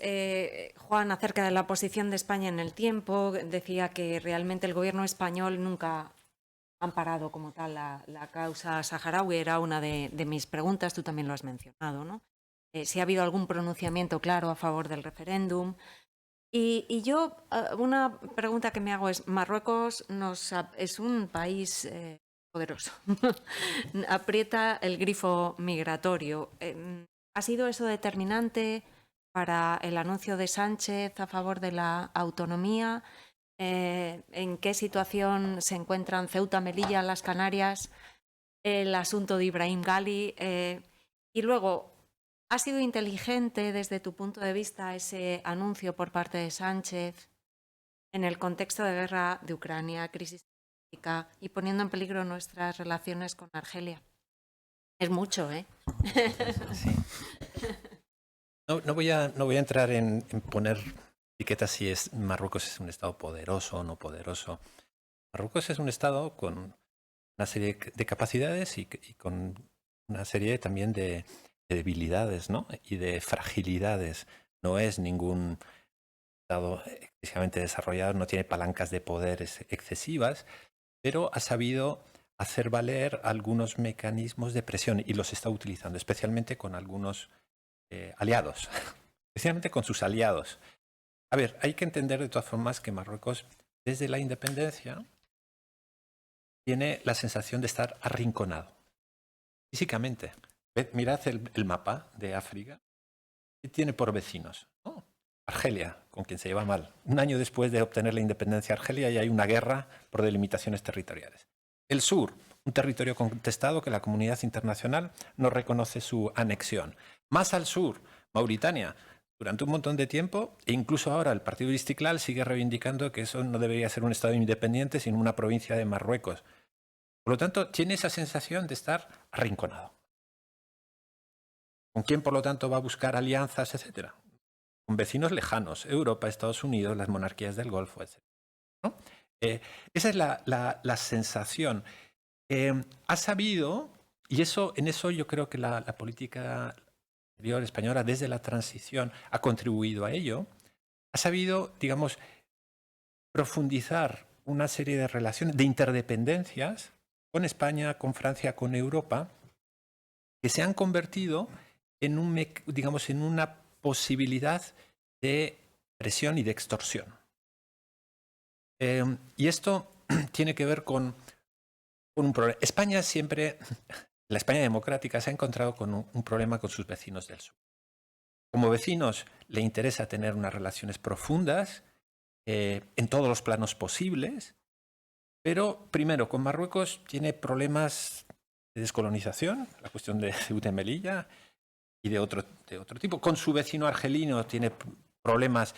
Juan acerca de la posición de España en el tiempo. Decía que realmente el gobierno español nunca ha amparado como tal la causa saharaui. Era una de mis preguntas, tú también lo has mencionado, ¿no? Si ha habido algún pronunciamiento claro a favor del referéndum. Y yo, una pregunta que me hago es, Marruecos es un país poderoso, aprieta el grifo migratorio. ¿Ha sido eso determinante para el anuncio de Sánchez a favor de la autonomía? ¿En qué situación se encuentran Ceuta, Melilla, las Canarias, el asunto de Ibrahim Gali? Y luego, ¿ha sido inteligente desde tu punto de vista ese anuncio por parte de Sánchez en el contexto de guerra de Ucrania, crisis política y poniendo en peligro nuestras relaciones con Argelia? Es mucho, ¿eh? Sí. No voy a entrar en poner etiquetas si Marruecos es un Estado poderoso o no poderoso. Marruecos es un Estado con una serie de capacidades y con una serie también de debilidades, ¿no? Y de fragilidades. No es ningún Estado excesivamente desarrollado, no tiene palancas de poder excesivas, pero ha sabido hacer valer algunos mecanismos de presión y los está utilizando, especialmente con algunos aliados, especialmente con sus aliados. A ver, hay que entender de todas formas que Marruecos, desde la independencia, tiene la sensación de estar arrinconado, físicamente. Mirad el mapa de África. ¿Qué tiene por vecinos? Oh, Argelia, con quien se lleva mal. Un año después de obtener la independencia de Argelia ya hay una guerra por delimitaciones territoriales. El sur, un territorio contestado que la comunidad internacional no reconoce su anexión. Más al sur, Mauritania. Durante un montón de tiempo, e incluso ahora el partido Istiklal sigue reivindicando que eso no debería ser un Estado independiente, sino una provincia de Marruecos. Por lo tanto, tiene esa sensación de estar arrinconado. ¿Con quién, por lo tanto, va a buscar alianzas, etcétera? Con vecinos lejanos, Europa, Estados Unidos, las monarquías del Golfo, etcétera, ¿no? Esa es la sensación. Ha sabido, y en eso yo creo que la política exterior española desde la transición ha contribuido a ello, ha sabido, digamos, profundizar una serie de relaciones, de interdependencias con España, con Francia, con Europa, que se han convertido en una posibilidad de presión y de extorsión. Y esto tiene que ver con un problema. España siempre, la España democrática, se ha encontrado con un problema con sus vecinos del sur. Como vecinos le interesa tener unas relaciones profundas en todos los planos posibles, pero primero, con Marruecos tiene problemas de descolonización, la cuestión de Ceuta y Melilla, y de otro tipo. Con su vecino argelino tiene problemas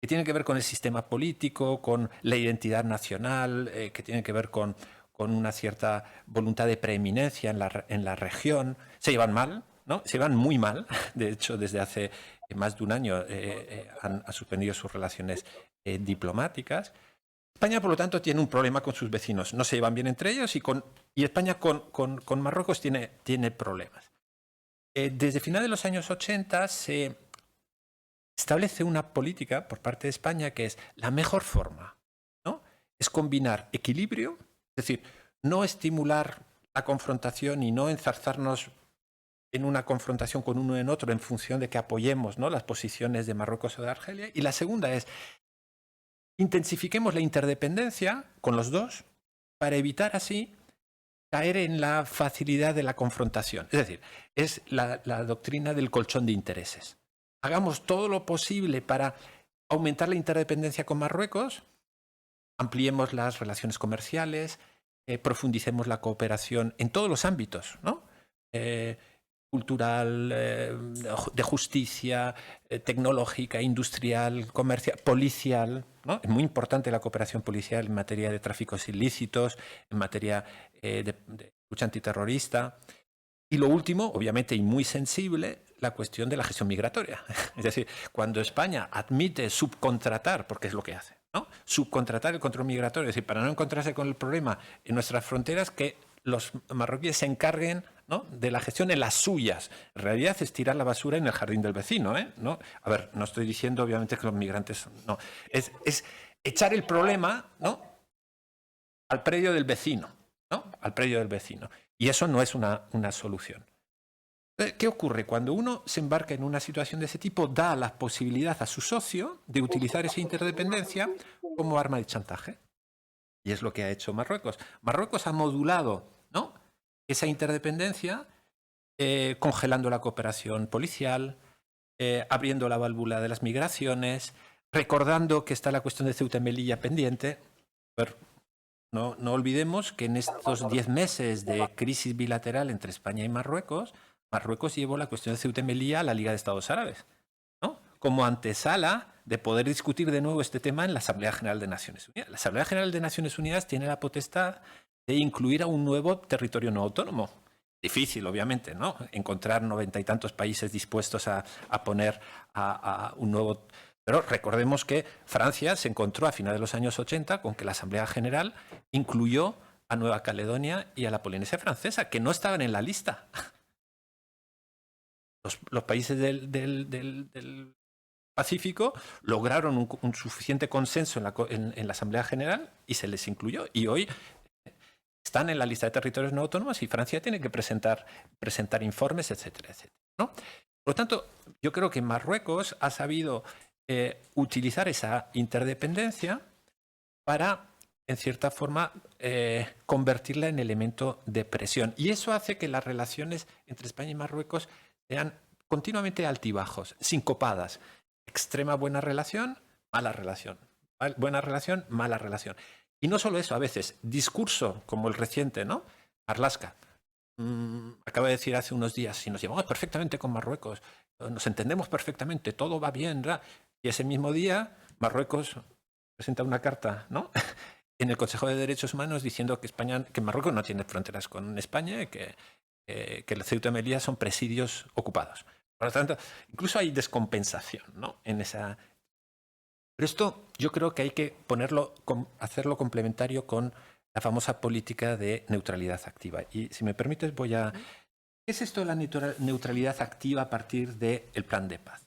que tienen que ver con el sistema político, con la identidad nacional, que tienen que ver con una cierta voluntad de preeminencia en la región. Se llevan mal, ¿no? Se llevan muy mal. De hecho, desde hace más de un año han suspendido sus relaciones diplomáticas. España, por lo tanto, tiene un problema con sus vecinos. No se llevan bien entre ellos y España con Marruecos tiene problemas. Desde finales de los años 80 se establece una política por parte de España que es la mejor forma, ¿no?, es combinar equilibrio, es decir, no estimular la confrontación y no enzarzarnos en una confrontación con uno en otro en función de que apoyemos, ¿no?, las posiciones de Marruecos o de Argelia. Y la segunda es, intensifiquemos la interdependencia con los dos para evitar así caer en la facilidad de la confrontación. Es decir, es la doctrina del colchón de intereses. Hagamos todo lo posible para aumentar la interdependencia con Marruecos, ampliemos las relaciones comerciales, profundicemos la cooperación en todos los ámbitos, ¿no? Cultural, de justicia, tecnológica, industrial, comercial, policial, ¿no? Es muy importante la cooperación policial en materia de tráficos ilícitos, en materia de lucha antiterrorista. Y lo último, obviamente, y muy sensible, la cuestión de la gestión migratoria. Es decir, cuando España admite subcontratar, porque es lo que hace, ¿no?, subcontratar el control migratorio, es decir, para no encontrarse con el problema en nuestras fronteras, que los marroquíes se encarguen, ¿no?, de la gestión en las suyas. En realidad es tirar la basura en el jardín del vecino, ¿no? A ver, no estoy diciendo obviamente que los migrantes... No, es echar el problema, ¿no?, al predio del vecino, ¿no?, al predio del vecino. Y eso no es una solución. ¿Qué ocurre? Cuando uno se embarca en una situación de ese tipo, da la posibilidad a su socio de utilizar esa interdependencia como arma de chantaje. Y es lo que ha hecho Marruecos. Marruecos ha modulado, ¿no?, esa interdependencia congelando la cooperación policial, abriendo la válvula de las migraciones, recordando que está la cuestión de Ceuta y Melilla pendiente. Pero no olvidemos que en estos 10 meses de crisis bilateral entre España y Marruecos, Marruecos llevó la cuestión de Ceuta y Melilla a la Liga de Estados Árabes, ¿no?, como antesala de poder discutir de nuevo este tema en la Asamblea General de Naciones Unidas. La Asamblea General de Naciones Unidas tiene la potestad de incluir a un nuevo territorio no autónomo. Difícil, obviamente, ¿no?, encontrar 90 y tantos países dispuestos a poner a un nuevo... Pero recordemos que Francia se encontró a finales de los años 80 con que la Asamblea General incluyó a Nueva Caledonia y a la Polinesia Francesa, que no estaban en la lista. Los países del Pacífico lograron un suficiente consenso en la Asamblea General y se les incluyó. Y hoy están en la lista de territorios no autónomos y Francia tiene que presentar informes, etcétera, etcétera, ¿no? Por lo tanto, yo creo que Marruecos ha sabido utilizar esa interdependencia para, en cierta forma, convertirla en elemento de presión. Y eso hace que las relaciones entre España y Marruecos sean continuamente altibajos, sincopadas. Extrema buena relación, mala relación. Buena relación, mala relación. Y no solo eso, a veces discurso como el reciente, ¿no? Marlaska acaba de decir hace unos días, si nos llevamos perfectamente con Marruecos, nos entendemos perfectamente, todo va bien, ¿verdad? Y ese mismo día Marruecos presenta una carta, ¿no?, en el Consejo de Derechos Humanos diciendo que Marruecos no tiene fronteras con España y que el Ceuta y Melilla son presidios ocupados. Por lo tanto, incluso hay descompensación, ¿no?, en esa... Pero esto yo creo que hay que hacerlo complementario con la famosa política de neutralidad activa. Y si me permites ¿qué es esto de la neutralidad activa a partir del plan de paz?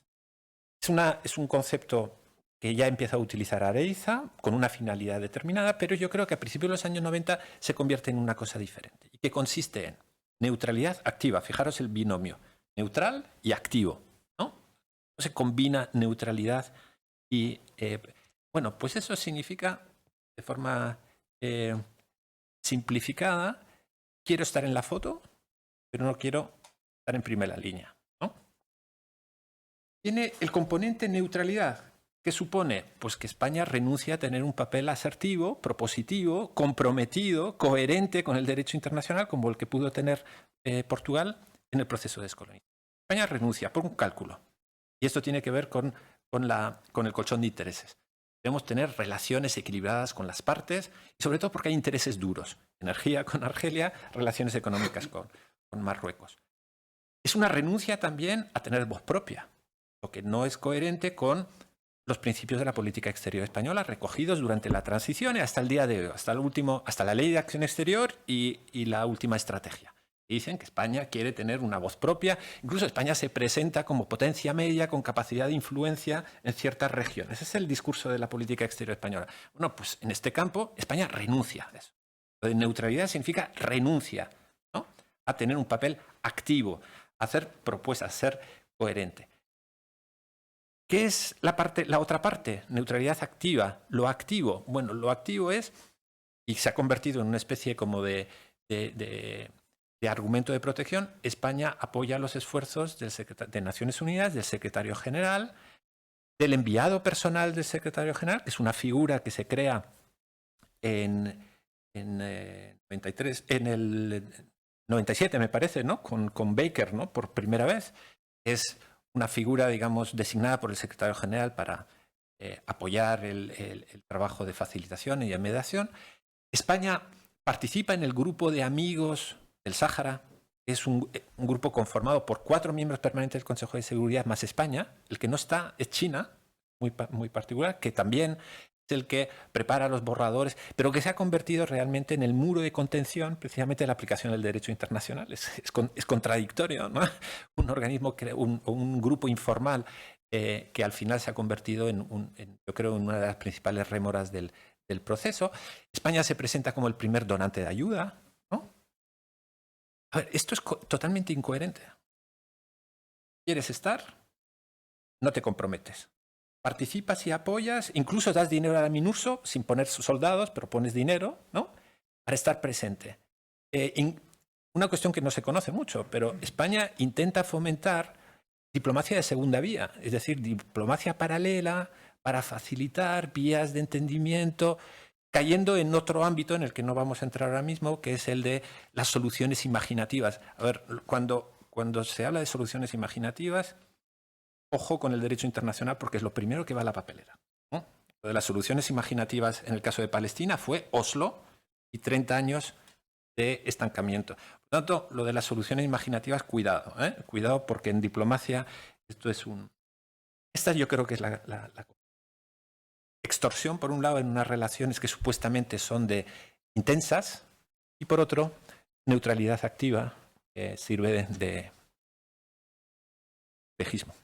Es un concepto que ya empieza a utilizar Areiza con una finalidad determinada, pero yo creo que a principios de los años 90 se convierte en una cosa diferente y que consiste en neutralidad activa. Fijaros el binomio, neutral y activo, ¿no? Se combina neutralidad y, bueno, pues eso significa, de forma simplificada, quiero estar en la foto, pero no quiero estar en primera línea, ¿no? Tiene el componente neutralidad, que supone pues que España renuncia a tener un papel asertivo, propositivo, comprometido, coherente con el derecho internacional, como el que pudo tener Portugal en el proceso de descolonización. España renuncia por un cálculo. Y esto tiene que ver con el colchón de intereses. Debemos tener relaciones equilibradas con las partes, y sobre todo porque hay intereses duros. Energía con Argelia, relaciones económicas con Marruecos. Es una renuncia también a tener voz propia, lo que no es coherente con los principios de la política exterior española recogidos durante la transición y hasta el día de hoy, hasta la ley de acción exterior y la última estrategia. Dicen que España quiere tener una voz propia. Incluso España se presenta como potencia media con capacidad de influencia en ciertas regiones. Ese es el discurso de la política exterior española. Bueno, pues en este campo España renuncia a eso. Lo de neutralidad significa renuncia, ¿no?, a tener un papel activo, a hacer propuestas, ser coherente. ¿Qué es la otra parte? Neutralidad activa. Lo activo. Bueno, lo activo es, y se ha convertido en una especie como de argumento de protección. España apoya los esfuerzos de Naciones Unidas, del secretario general, del enviado personal del secretario general, que es una figura que se crea en el 97, me parece, ¿no?, con Baker, ¿no?, por primera vez. Es una figura, digamos, designada por el secretario general para apoyar el trabajo de facilitación y de mediación. España participa en el grupo de amigos del Sáhara. Es un grupo conformado por 4 miembros permanentes del Consejo de Seguridad más España. El que no está es China, muy particular, que también es el que prepara los borradores, pero que se ha convertido realmente en el muro de contención precisamente de la aplicación del derecho internacional. Es contradictorio, ¿no? Un organismo, un grupo informal que al final se ha convertido yo creo, en una de las principales rémoras del proceso. España se presenta como el primer donante de ayuda, ¿no? A ver, esto es totalmente incoherente. ¿Quieres estar? No te comprometes. Participas y apoyas, incluso das dinero a la MINURSO sin poner soldados, pero pones dinero, ¿no?, para estar presente. Una cuestión que no se conoce mucho, pero España intenta fomentar diplomacia de segunda vía, es decir, diplomacia paralela para facilitar vías de entendimiento, cayendo en otro ámbito en el que no vamos a entrar ahora mismo, que es el de las soluciones imaginativas. A ver, cuando se habla de soluciones imaginativas, ojo con el derecho internacional, porque es lo primero que va a la papelera, ¿no? Lo de las soluciones imaginativas en el caso de Palestina fue Oslo y 30 años de estancamiento. Por lo tanto, lo de las soluciones imaginativas, cuidado, ¿eh? Cuidado, porque en diplomacia esto es Esta yo creo que es la extorsión, por un lado, en unas relaciones que supuestamente son intensas, y por otro, neutralidad activa, que sirve de espejismo.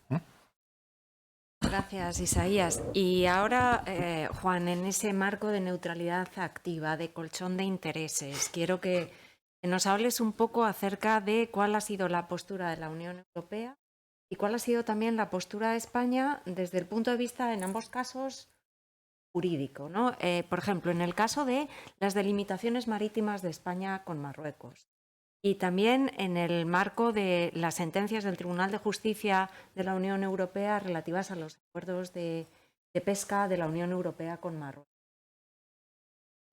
Gracias, Isaías. Y ahora, Juan, en ese marco de neutralidad activa, de colchón de intereses, quiero que nos hables un poco acerca de cuál ha sido la postura de la Unión Europea y cuál ha sido también la postura de España desde el punto de vista, en ambos casos, jurídico, ¿no? Por ejemplo, en el caso de las delimitaciones marítimas de España con Marruecos. Y también en el marco de las sentencias del Tribunal de Justicia de la Unión Europea relativas a los acuerdos de pesca de la Unión Europea con Marruecos.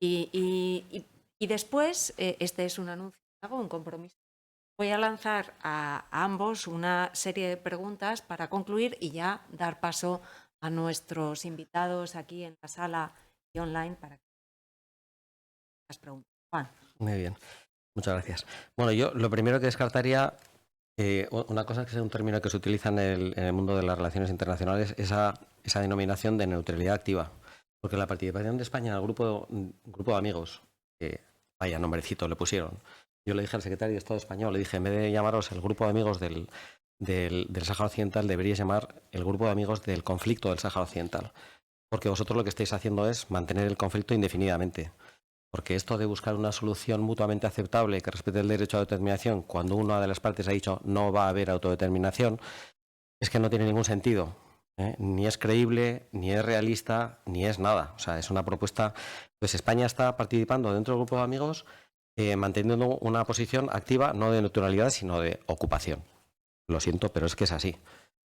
Y después, este es un anuncio, un compromiso. Voy a lanzar a ambos una serie de preguntas para concluir y ya dar paso a nuestros invitados aquí en la sala y online para que las preguntas. Juan. Muy bien. Muchas gracias. Bueno, yo lo primero que descartaría, una cosa que es un término que se utiliza en el mundo de las relaciones internacionales, esa denominación de neutralidad activa. Porque la participación de España en el grupo de amigos, vaya nombrecito le pusieron. Yo le dije al secretario de Estado español, le dije, en vez de llamaros el grupo de amigos del Sáhara Occidental, deberíais llamar el grupo de amigos del conflicto del Sáhara Occidental. Porque vosotros lo que estáis haciendo es mantener el conflicto indefinidamente. Porque esto de buscar una solución mutuamente aceptable que respete el derecho a autodeterminación cuando una de las partes ha dicho no va a haber autodeterminación, es que no tiene ningún sentido. Ni es creíble, ni es realista, ni es nada. O sea, es una propuesta. Pues España está participando dentro del grupo de amigos manteniendo una posición activa no de neutralidad, sino de ocupación. Lo siento, pero es que es así.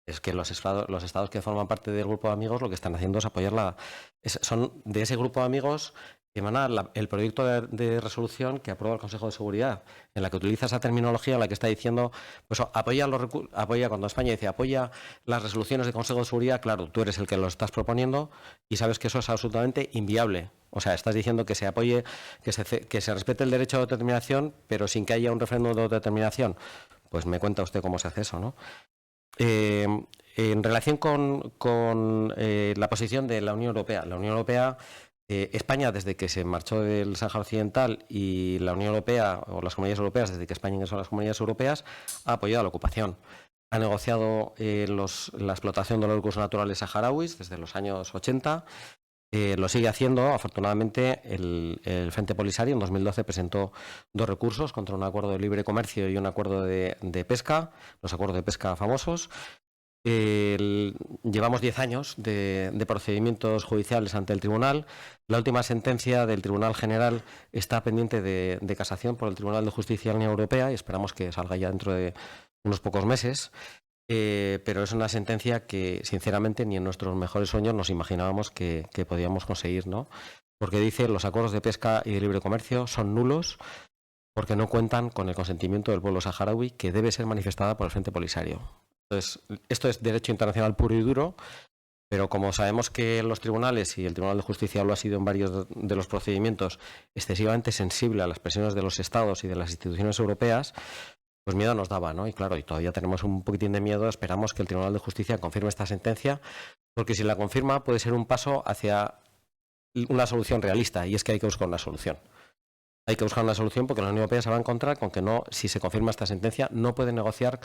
Es que los estados que forman parte del grupo de amigos lo que están haciendo es apoyar son de ese grupo de amigos emana el proyecto de resolución que aprueba el Consejo de Seguridad, en la que utiliza esa terminología en la que está diciendo, pues apoya cuando España dice apoya las resoluciones del Consejo de Seguridad, claro, tú eres el que lo estás proponiendo y sabes que eso es absolutamente inviable. O sea, estás diciendo que se apoye, que se respete el derecho de autodeterminación, pero sin que haya un referéndum de autodeterminación. Pues me cuenta usted cómo se hace eso, ¿no? En relación con la posición de la Unión Europea, España, desde que se marchó del Sáhara Occidental, y la Unión Europea o las comunidades europeas, desde que España ingresó a las comunidades europeas, ha apoyado la ocupación. Ha negociado la explotación de los recursos naturales saharauis desde los años 80. Lo sigue haciendo. Afortunadamente, el Frente Polisario en 2012 presentó 2 recursos contra un acuerdo de libre comercio y un acuerdo de pesca, los acuerdos de pesca famosos. Llevamos 10 años de procedimientos judiciales ante el tribunal. La última sentencia del Tribunal General está pendiente de casación por el Tribunal de Justicia de la Unión Europea y esperamos que salga ya dentro de unos pocos meses. Pero es una sentencia que, sinceramente, ni en nuestros mejores sueños nos imaginábamos que podíamos conseguir, ¿no? Porque dice los acuerdos de pesca y de libre comercio son nulos porque no cuentan con el consentimiento del pueblo saharaui, que debe ser manifestada por el Frente Polisario. Entonces, esto es derecho internacional puro y duro, pero como sabemos que los tribunales, y el Tribunal de Justicia lo ha sido en varios de los procedimientos, excesivamente sensible a las presiones de los Estados y de las instituciones europeas, pues miedo nos daba, ¿no? Y claro, y todavía tenemos un poquitín de miedo. Esperamos que el Tribunal de Justicia confirme esta sentencia, porque si la confirma puede ser un paso hacia una solución realista, y es que hay que buscar una solución. Hay que buscar una solución porque la Unión Europea se va a encontrar con que no, si se confirma esta sentencia, no puede negociar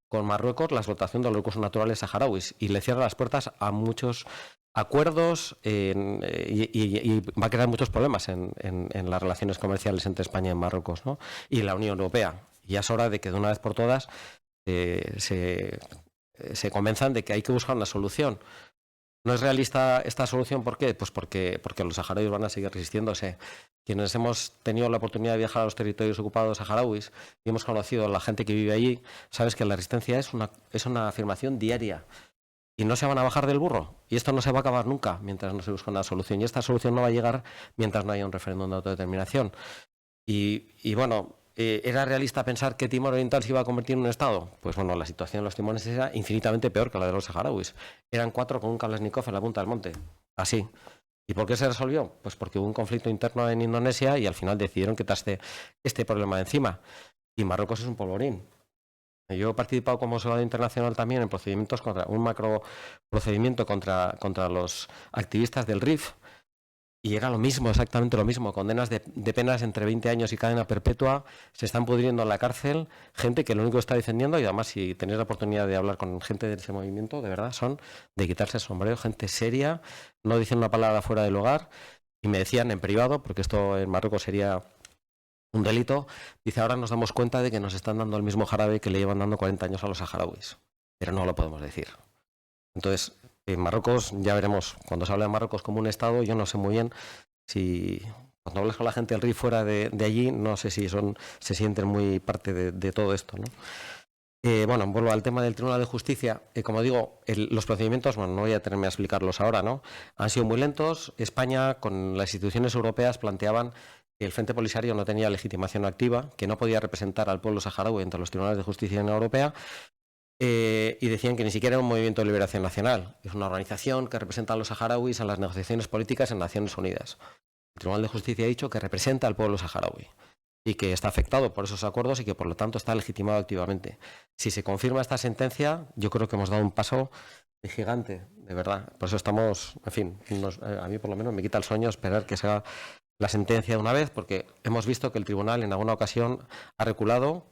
con Marruecos la explotación de los recursos naturales saharauis, y le cierra las puertas a muchos acuerdos y va a crear muchos problemas en las relaciones comerciales entre España y Marruecos, ¿no? Y la Unión Europea. Y ya es hora de que de una vez por todas se convenzan de que hay que buscar una solución. ¿No es realista esta solución? ¿Por qué? Pues porque los saharauis van a seguir resistiéndose. Quienes hemos tenido la oportunidad de viajar a los territorios ocupados saharauis y hemos conocido a la gente que vive allí, sabes que la resistencia es una afirmación diaria. Y no se van a bajar del burro. Y esto no se va a acabar nunca mientras no se busque una solución. Y esta solución no va a llegar mientras no haya un referéndum de autodeterminación. Y bueno, ¿era realista pensar que Timor Oriental se iba a convertir en un Estado? Pues bueno, la situación de los timoreses era infinitamente peor que la de los saharauis. Eran 4 con un Kalashnikov en la punta del monte. Así. ¿Y por qué se resolvió? Pues porque hubo un conflicto interno en Indonesia y al final decidieron quitarse este problema de encima. Y Marruecos es un polvorín. Yo he participado como abogado internacional también en procedimientos contra un macro procedimiento contra los activistas del RIF, y era lo mismo, exactamente lo mismo, condenas de penas entre 20 años y cadena perpetua, se están pudriendo en la cárcel, gente que lo único que está defendiendo, y además si tenéis la oportunidad de hablar con gente de ese movimiento, de verdad, son de quitarse el sombrero, gente seria, no dicen una palabra fuera del hogar, y me decían en privado, porque esto en Marruecos sería un delito, dice, ahora nos damos cuenta de que nos están dando el mismo jarabe que le llevan dando 40 años a los saharauis, pero no lo podemos decir. Entonces, en Marruecos, ya veremos, cuando se habla de Marruecos como un Estado, yo no sé muy bien si, cuando hablas con la gente del RIF fuera de allí, no sé si se sienten muy parte de todo esto, ¿no? Bueno, vuelvo al tema del Tribunal de Justicia. Como digo, los procedimientos, bueno, no voy a tenerme a explicarlos ahora, ¿no? Han sido muy lentos. España, con las instituciones europeas, planteaban que el Frente Polisario no tenía legitimación activa, que no podía representar al pueblo saharaui entre los tribunales de justicia de la Unión Europea, y decían que ni siquiera era un movimiento de liberación nacional. Es una organización que representa a los saharauis en las negociaciones políticas en Naciones Unidas. El Tribunal de Justicia ha dicho que representa al pueblo saharaui y que está afectado por esos acuerdos y que por lo tanto está legitimado activamente. Si se confirma esta sentencia, yo creo que hemos dado un paso gigante, de verdad. Por eso estamos, en fin, a mí por lo menos me quita el sueño esperar que sea la sentencia de una vez, porque hemos visto que el tribunal en alguna ocasión ha reculado,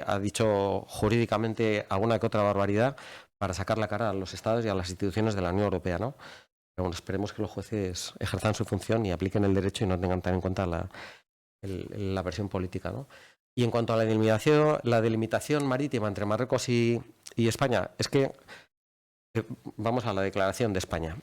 ha dicho jurídicamente alguna que otra barbaridad para sacar la cara a los estados y a las instituciones de la Unión Europea, ¿no? Pero bueno, esperemos que los jueces ejerzan su función y apliquen el derecho y no tengan tan en cuenta la versión política, ¿no? Y en cuanto a la delimitación marítima entre Marruecos y España, es que vamos a la declaración de España,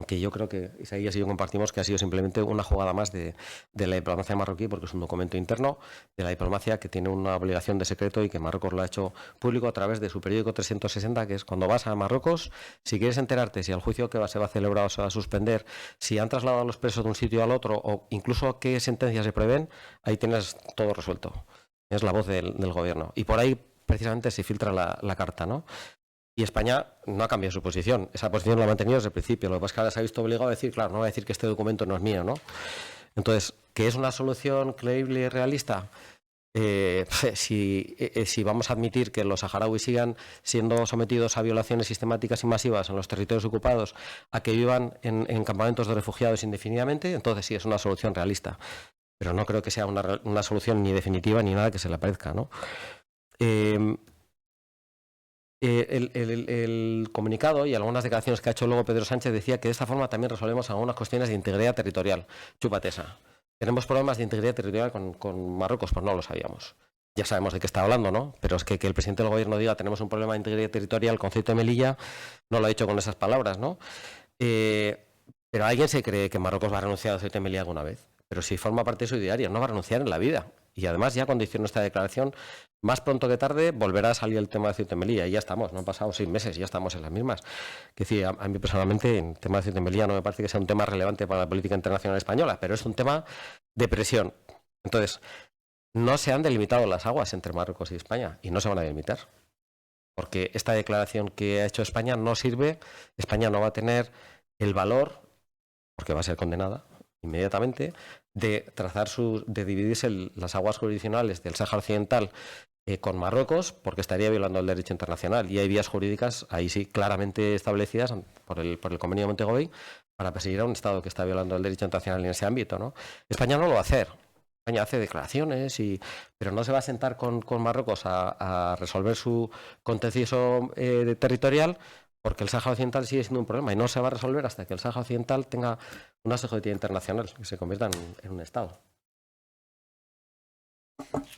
que yo creo que Isaías y yo compartimos que ha sido simplemente una jugada más de la diplomacia marroquí, porque es un documento interno de la diplomacia que tiene una obligación de secreto y que Marruecos lo ha hecho público a través de su periódico 360, que es cuando vas a Marruecos, si quieres enterarte si el juicio que se va a celebrar o se va a suspender, si han trasladado a los presos de un sitio al otro o incluso qué sentencias se prevén, ahí tienes todo resuelto. Es la voz del gobierno. Y por ahí precisamente se filtra la carta, ¿no? Y España no ha cambiado su posición. Esa posición la ha mantenido desde el principio. Lo que pasa es que ahora se ha visto obligado a decir, claro, no va a decir que este documento no es mío, ¿no? Entonces, ¿qué es una solución creíble y realista? si vamos a admitir que los saharauis sigan siendo sometidos a violaciones sistemáticas y masivas en los territorios ocupados, a que vivan en campamentos de refugiados indefinidamente, entonces sí es una solución realista. Pero no creo que sea una solución ni definitiva ni nada que se le parezca, ¿no? El comunicado y algunas declaraciones que ha hecho luego Pedro Sánchez decía que de esta forma también resolvemos algunas cuestiones de integridad territorial. Chúpate esa. ¿Tenemos problemas de integridad territorial con Marruecos? Pues no lo sabíamos. Ya sabemos de qué está hablando, ¿no? Pero es que el presidente del gobierno diga tenemos un problema de integridad territorial con Ceuta y Melilla, no lo ha dicho con esas palabras, ¿no? Pero alguien se cree que Marruecos va a renunciar a Ceuta y Melilla alguna vez. Pero si forma parte de su ideario, no va a renunciar en la vida. Y además ya cuando hicieron esta declaración, más pronto que tarde volverá a salir el tema de Ceuta y Melilla. Y ya estamos, no han pasado 6 meses, ya estamos en las mismas. Que decir, a mí personalmente el tema de Ceuta y Melilla no me parece que sea un tema relevante para la política internacional española, pero es un tema de presión. Entonces, no se han delimitado las aguas entre Marruecos y España y no se van a delimitar. Porque esta declaración que ha hecho España no sirve, España no va a tener el valor, porque va a ser condenada inmediatamente, de dividirse las aguas jurisdiccionales del Sáhara Occidental con Marruecos, porque estaría violando el derecho internacional. Y hay vías jurídicas, ahí sí, claramente establecidas por el Convenio de Montego-Bay, para perseguir a un Estado que está violando el derecho internacional en ese ámbito, ¿no? España no lo va a hacer. España hace declaraciones, pero no se va a sentar con Marruecos a resolver su contencioso territorial, porque el Sáhara Occidental sigue siendo un problema y no se va a resolver hasta que el Sáhara Occidental tenga una subjetividad internacional, que se convierta en un Estado.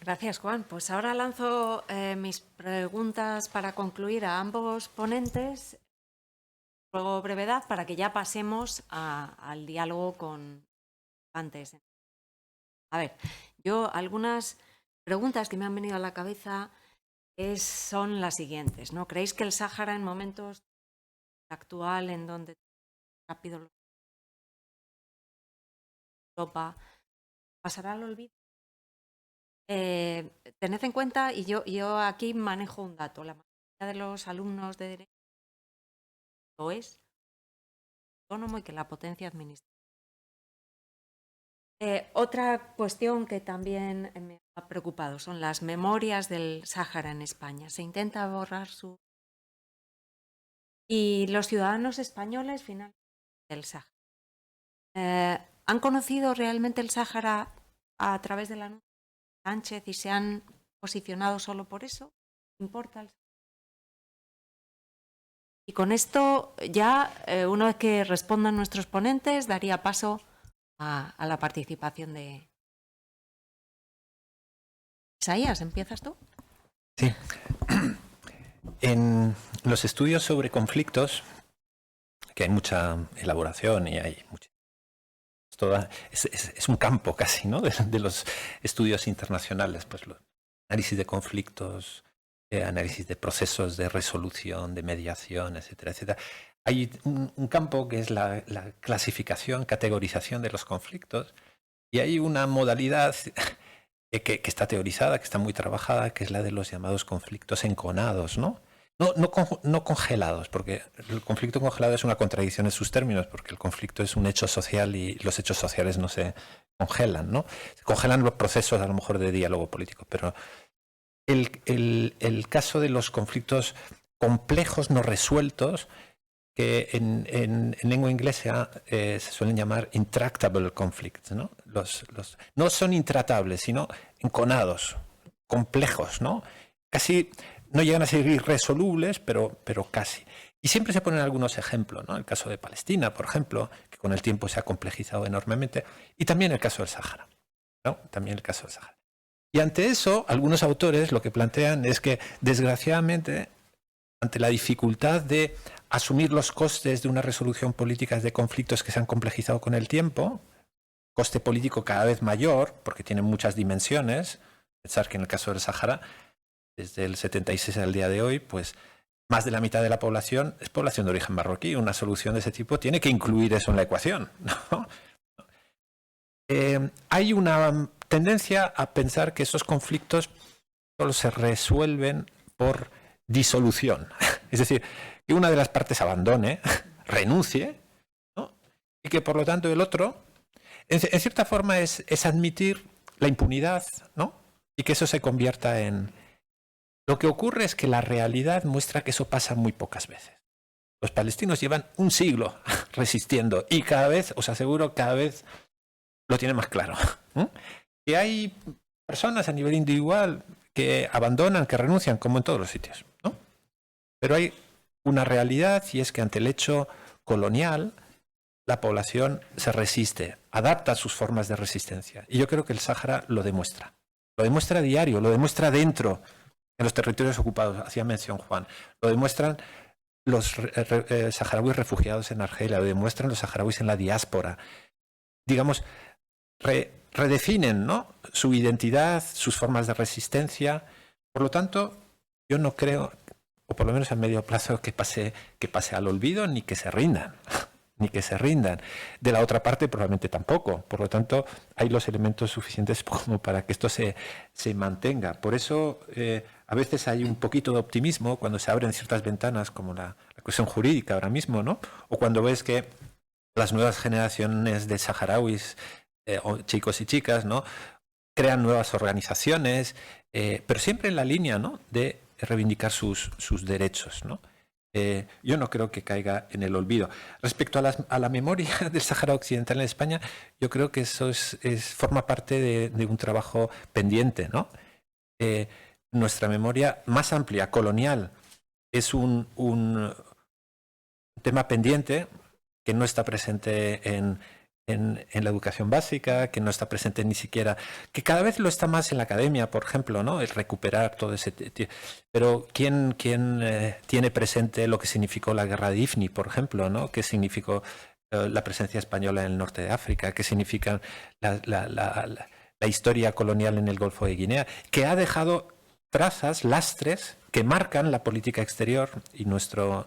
Gracias, Juan. Pues ahora lanzo mis preguntas para concluir a ambos ponentes. Ruego brevedad para que ya pasemos al diálogo con antes. A ver, yo algunas preguntas que me han venido a la cabeza son las siguientes, ¿no? ¿Creéis que el Sáhara en momentos actual en donde rápido Europa pasará al olvido? Tened en cuenta, y yo aquí manejo un dato, la mayoría de los alumnos de Derecho lo es autónomo y que la potencia administrativa. Otra cuestión que también me ha preocupado son las memorias del Sáhara en España. Se intenta borrar su... Y los ciudadanos españoles finalmente del Sáhara. ¿Han conocido realmente el Sáhara a través de la anuncio de Sánchez y se han posicionado solo por eso? ¿Importa el Sáhara? Y con esto ya, una vez que respondan nuestros ponentes, daría paso a la participación de... Isaías, ¿empiezas tú? Sí. En los estudios sobre conflictos, que hay mucha elaboración y hay mucha... Es un campo casi, ¿no? de los estudios internacionales, pues los análisis de conflictos, análisis de procesos de resolución, de mediación, etcétera, etcétera. Hay un campo que es la clasificación, categorización de los conflictos, y hay una modalidad que está teorizada, que está muy trabajada, que es la de los llamados conflictos enconados, ¿no? No congelados, porque el conflicto congelado es una contradicción en sus términos, porque el conflicto es un hecho social y los hechos sociales no se congelan, ¿no? Se congelan los procesos a lo mejor de diálogo político, pero el caso de los conflictos complejos no resueltos, que en lengua inglesa se suelen llamar intractable conflicts, ¿no? No son intratables, sino enconados, complejos, ¿no? Casi no llegan a ser irresolubles, pero casi. Y siempre se ponen algunos ejemplos, ¿no? El caso de Palestina, por ejemplo, que con el tiempo se ha complejizado enormemente, y también el caso del Sáhara, ¿no? También el caso del Sáhara. Y ante eso, algunos autores lo que plantean es que, desgraciadamente, ante la dificultad de asumir los costes de una resolución política de conflictos que se han complejizado con el tiempo, coste político cada vez mayor, porque tienen muchas dimensiones, pensar que en el caso del Sáhara, desde el 76 al día de hoy, pues más de la mitad de la población es población de origen marroquí. Una solución de ese tipo tiene que incluir eso en la ecuación, ¿no? Hay una tendencia a pensar que esos conflictos solo se resuelven por disolución. Es decir, que una de las partes abandone, renuncie, ¿no? Y que por lo tanto el otro, en cierta forma, es admitir la impunidad, ¿no? y que eso se convierta en... Lo que ocurre es que la realidad muestra que eso pasa muy pocas veces. Los palestinos llevan un siglo resistiendo y cada vez, os aseguro, cada vez lo tienen más claro. Que hay personas a nivel individual que abandonan, que renuncian, como en todos los sitios, ¿no? Pero hay una realidad, y es que ante el hecho colonial la población se resiste, adapta sus formas de resistencia. Y yo creo que el Sáhara lo demuestra. Lo demuestra a diario, lo demuestra dentro, en los territorios ocupados, hacía mención Juan. Lo demuestran los saharauis refugiados en Argelia, lo demuestran los saharauis en la diáspora. Digamos, redefinen, ¿no?, su identidad, sus formas de resistencia. Por lo tanto, yo no creo, o por lo menos a medio plazo, que pase al olvido ni que se rindan. Ni que se rindan. De la otra parte, probablemente tampoco. Por lo tanto, hay los elementos suficientes como para que esto se mantenga. Por eso, a veces hay un poquito de optimismo cuando se abren ciertas ventanas, como la cuestión jurídica ahora mismo, ¿no? O cuando ves que las nuevas generaciones de saharauis, chicos y chicas, ¿no?, crean nuevas organizaciones, pero siempre en la línea, ¿no?, de reivindicar sus derechos, ¿no? Yo no creo que caiga en el olvido. Respecto a la memoria del Sáhara Occidental en España, yo creo que eso forma parte de un trabajo pendiente, ¿no? Nuestra memoria más amplia, colonial, es un tema pendiente que no está presente en la educación básica, que no está presente ni siquiera, que cada vez lo está más en la academia, por ejemplo, ¿no?, el recuperar todo ese... Pero ¿quién tiene presente lo que significó la guerra de Ifni, por ejemplo, ¿no?, qué significó la presencia española en el norte de África, qué significa la historia colonial en el Golfo de Guinea, que ha dejado trazas, lastres, que marcan la política exterior y nuestra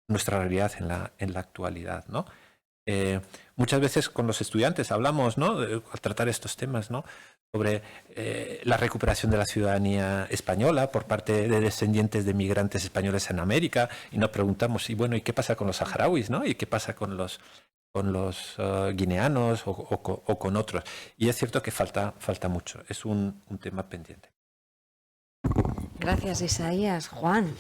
realidad en la actualidad, ¿no? Muchas veces con los estudiantes hablamos, ¿no?, al tratar estos temas, ¿no?, sobre la recuperación de la ciudadanía española por parte de descendientes de migrantes españoles en América, y nos preguntamos, ¿y qué pasa con los saharauis, ¿no?, y qué pasa con los guineanos o con otros? Y es cierto que falta mucho, es un tema pendiente. Gracias, Isaías. Juan.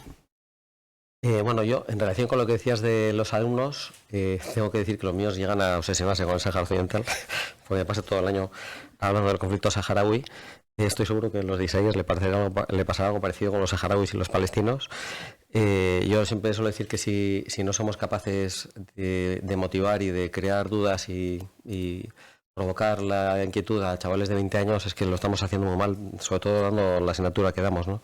Bueno, yo, en relación con lo que decías de los alumnos, tengo que decir que los míos llegan a obsesionarse con el Sáhara Occidental, porque me paso todo el año hablando del conflicto saharaui. Estoy seguro que a los de Isaías le pasará algo parecido con los saharauis y los palestinos. Yo siempre suelo decir que si no somos capaces de motivar y de crear dudas y provocar la inquietud a chavales de 20 años, es que lo estamos haciendo muy mal, sobre todo dando la asignatura que damos, ¿no?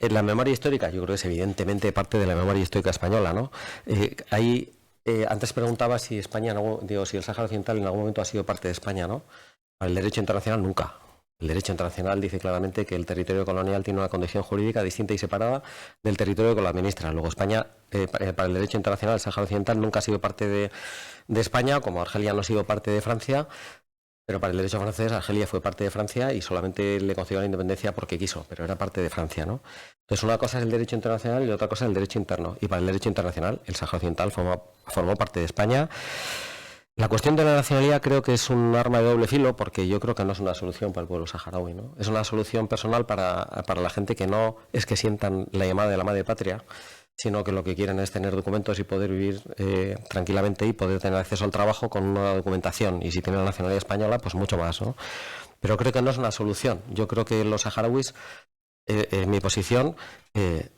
En la memoria histórica, yo creo que es evidentemente parte de la memoria histórica española, ¿no? Antes preguntaba si España, si el Sáhara Occidental en algún momento ha sido parte de España, ¿no? El derecho internacional nunca. El derecho internacional dice claramente que el territorio colonial tiene una condición jurídica distinta y separada del territorio que lo administra. Luego España, para el derecho internacional, el Sáhara Occidental nunca ha sido parte de España, como Argelia no ha sido parte de Francia. Pero para el derecho francés, Argelia fue parte de Francia y solamente le concedió la independencia porque quiso, pero era parte de Francia, ¿no? Entonces, una cosa es el derecho internacional y otra cosa es el derecho interno. Y para el derecho internacional, el Sáhara Occidental formó parte de España. La cuestión de la nacionalidad creo que es un arma de doble filo, porque yo creo que no es una solución para el pueblo saharaui, ¿no? Es una solución personal para la gente que no es que sientan la llamada de la madre patria, sino que lo que quieren es tener documentos y poder vivir tranquilamente y poder tener acceso al trabajo con una documentación. Y si tienen la nacionalidad española, pues mucho más, ¿no? Pero creo que no es una solución. Yo creo que los saharauis, en mi posición,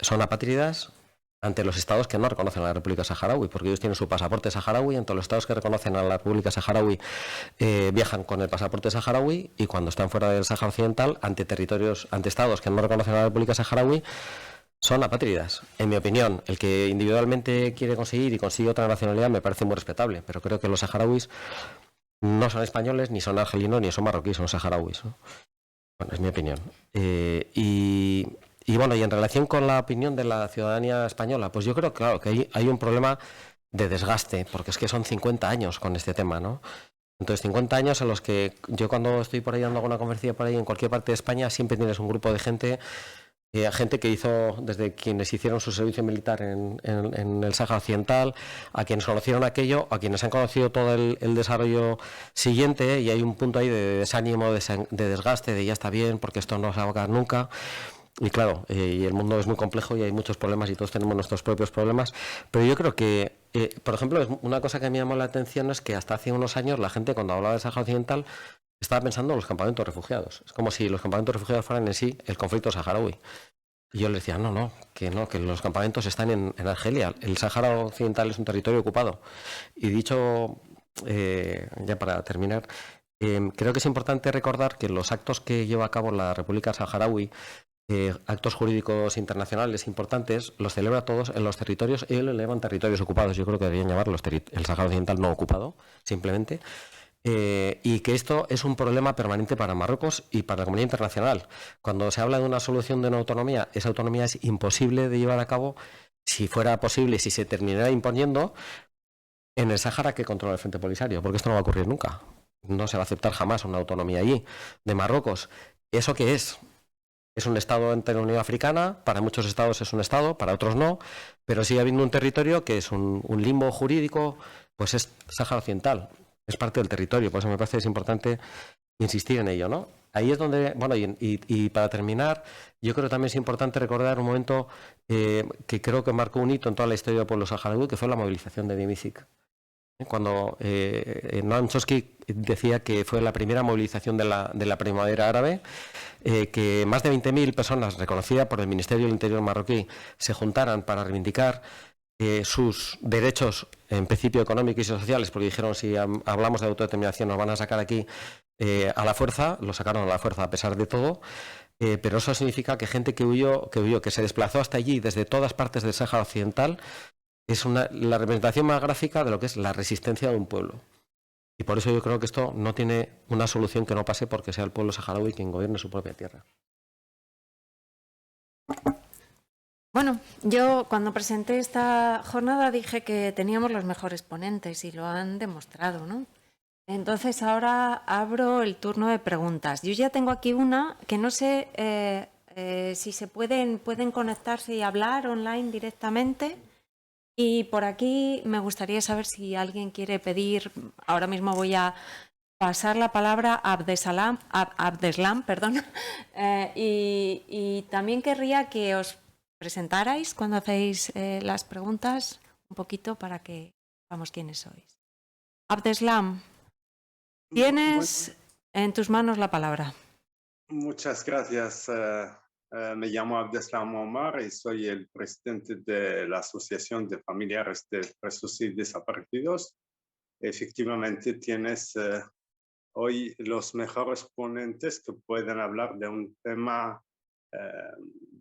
son apátridas ante los estados que no reconocen a la República Saharaui, porque ellos tienen su pasaporte saharaui. Entre los estados que reconocen a la República Saharaui viajan con el pasaporte saharaui, y cuando están fuera del Sáhara Occidental, ante estados que no reconocen a la República Saharaui, son apátridas. En mi opinión, el que individualmente quiere conseguir y consigue otra nacionalidad me parece muy respetable, pero creo que los saharauis no son españoles, ni son argelinos, ni son marroquíes, son saharauis, ¿no? Bueno, es mi opinión. Y en relación con la opinión de la ciudadanía española, pues yo creo, claro, que hay un problema de desgaste, porque es que son 50 años con este tema, ¿no? Entonces, 50 años en los que yo, cuando estoy por ahí dando alguna conferencia por ahí en cualquier parte de España, siempre tienes un grupo de gente a gente que hizo, desde quienes hicieron su servicio militar en el Sáhara Occidental, a quienes conocieron aquello, a quienes han conocido todo el desarrollo siguiente, y hay un punto ahí de desánimo, de desgaste, de ya está bien, porque esto no se va a acabar nunca. Y claro, y el mundo es muy complejo y hay muchos problemas y todos tenemos nuestros propios problemas, pero yo creo que, por ejemplo, una cosa que me llamó la atención es que hasta hace unos años la gente, cuando hablaba del Sáhara Occidental, estaba pensando en los campamentos refugiados. Es como si los campamentos refugiados fueran en sí el conflicto saharaui. Y yo le decía, no, que los campamentos están en Argelia. El Sáhara Occidental es un territorio ocupado. Y dicho, ya para terminar, creo que es importante recordar que los actos que lleva a cabo la República Saharaui, actos jurídicos internacionales importantes, los celebra todos en los territorios, ellos le llaman territorios ocupados. Yo creo que deberían llamarlos el Sáhara Occidental no ocupado, simplemente. Y que esto es un problema permanente para Marruecos y para la comunidad internacional. Cuando se habla de una solución de una autonomía, esa autonomía es imposible de llevar a cabo si fuera posible, si se terminara imponiendo en el Sáhara que controla el Frente Polisario, porque esto no va a ocurrir nunca. No se va a aceptar jamás una autonomía allí. De Marruecos, ¿eso qué es? Es un estado entre la Unión Africana, para muchos estados es un estado, para otros no, pero sigue habiendo un territorio que es un limbo jurídico, pues es Sáhara Occidental. Es parte del territorio, por eso me parece que es importante insistir en ello, ¿no? Ahí es donde, bueno, y para terminar, yo creo que también es importante recordar un momento que creo que marcó un hito en toda la historia del pueblo saharaui, que fue la movilización de Dimisic. Cuando Noam Chomsky decía que fue la primera movilización de la primavera árabe, que más de 20.000 personas reconocidas por el Ministerio del Interior marroquí se juntaran para reivindicar sus derechos, en principio económicos y sociales, porque dijeron, si hablamos de autodeterminación nos van a sacar aquí a la fuerza, lo sacaron a la fuerza a pesar de todo, pero eso significa que gente que huyó, que se desplazó hasta allí desde todas partes del Sáhara Occidental, es la representación más gráfica de lo que es la resistencia de un pueblo. Y por eso yo creo que esto no tiene una solución que no pase porque sea el pueblo saharaui quien gobierne su propia tierra. Bueno, yo cuando presenté esta jornada dije que teníamos los mejores ponentes y lo han demostrado, ¿no? Entonces ahora abro el turno de preguntas. Yo ya tengo aquí una que no sé si se pueden conectarse y hablar online directamente. Y por aquí me gustaría saber si alguien quiere pedir, ahora mismo voy a pasar la palabra a Abdeslam, perdón, y también querría que os presentarais cuando hacéis las preguntas un poquito para que sepamos quiénes sois. Abdeslam, tienes en tus manos la palabra. Muchas gracias. Me llamo Abdeslam Omar y soy el presidente de la Asociación de Familiares de Presos y Desaparecidos. Efectivamente, tienes hoy los mejores ponentes que pueden hablar de un tema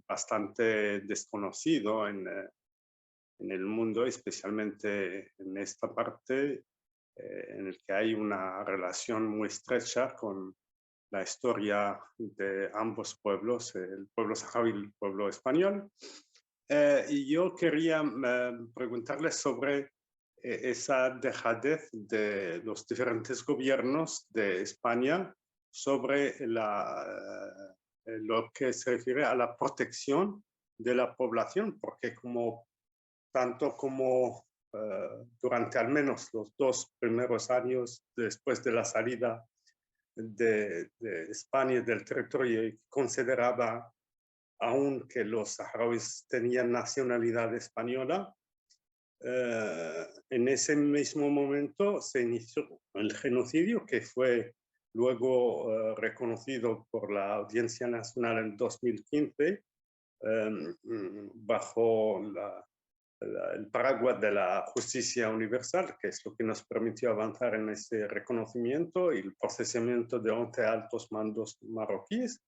bastante desconocido en el mundo, especialmente en esta parte en el que hay una relación muy estrecha con la historia de ambos pueblos, el pueblo saharaui y el pueblo español. Y yo quería preguntarles sobre esa dejadez de los diferentes gobiernos de España sobre lo que se refiere a la protección de la población, porque tanto como durante al menos los 2 primeros años después de la salida de España del territorio y consideraba aún que los saharauis tenían nacionalidad española, en ese mismo momento se inició el genocidio que fue luego reconocido por la Audiencia Nacional en 2015 bajo el paraguas de la justicia universal, que es lo que nos permitió avanzar en ese reconocimiento y el procesamiento de 11 altos mandos marroquíes,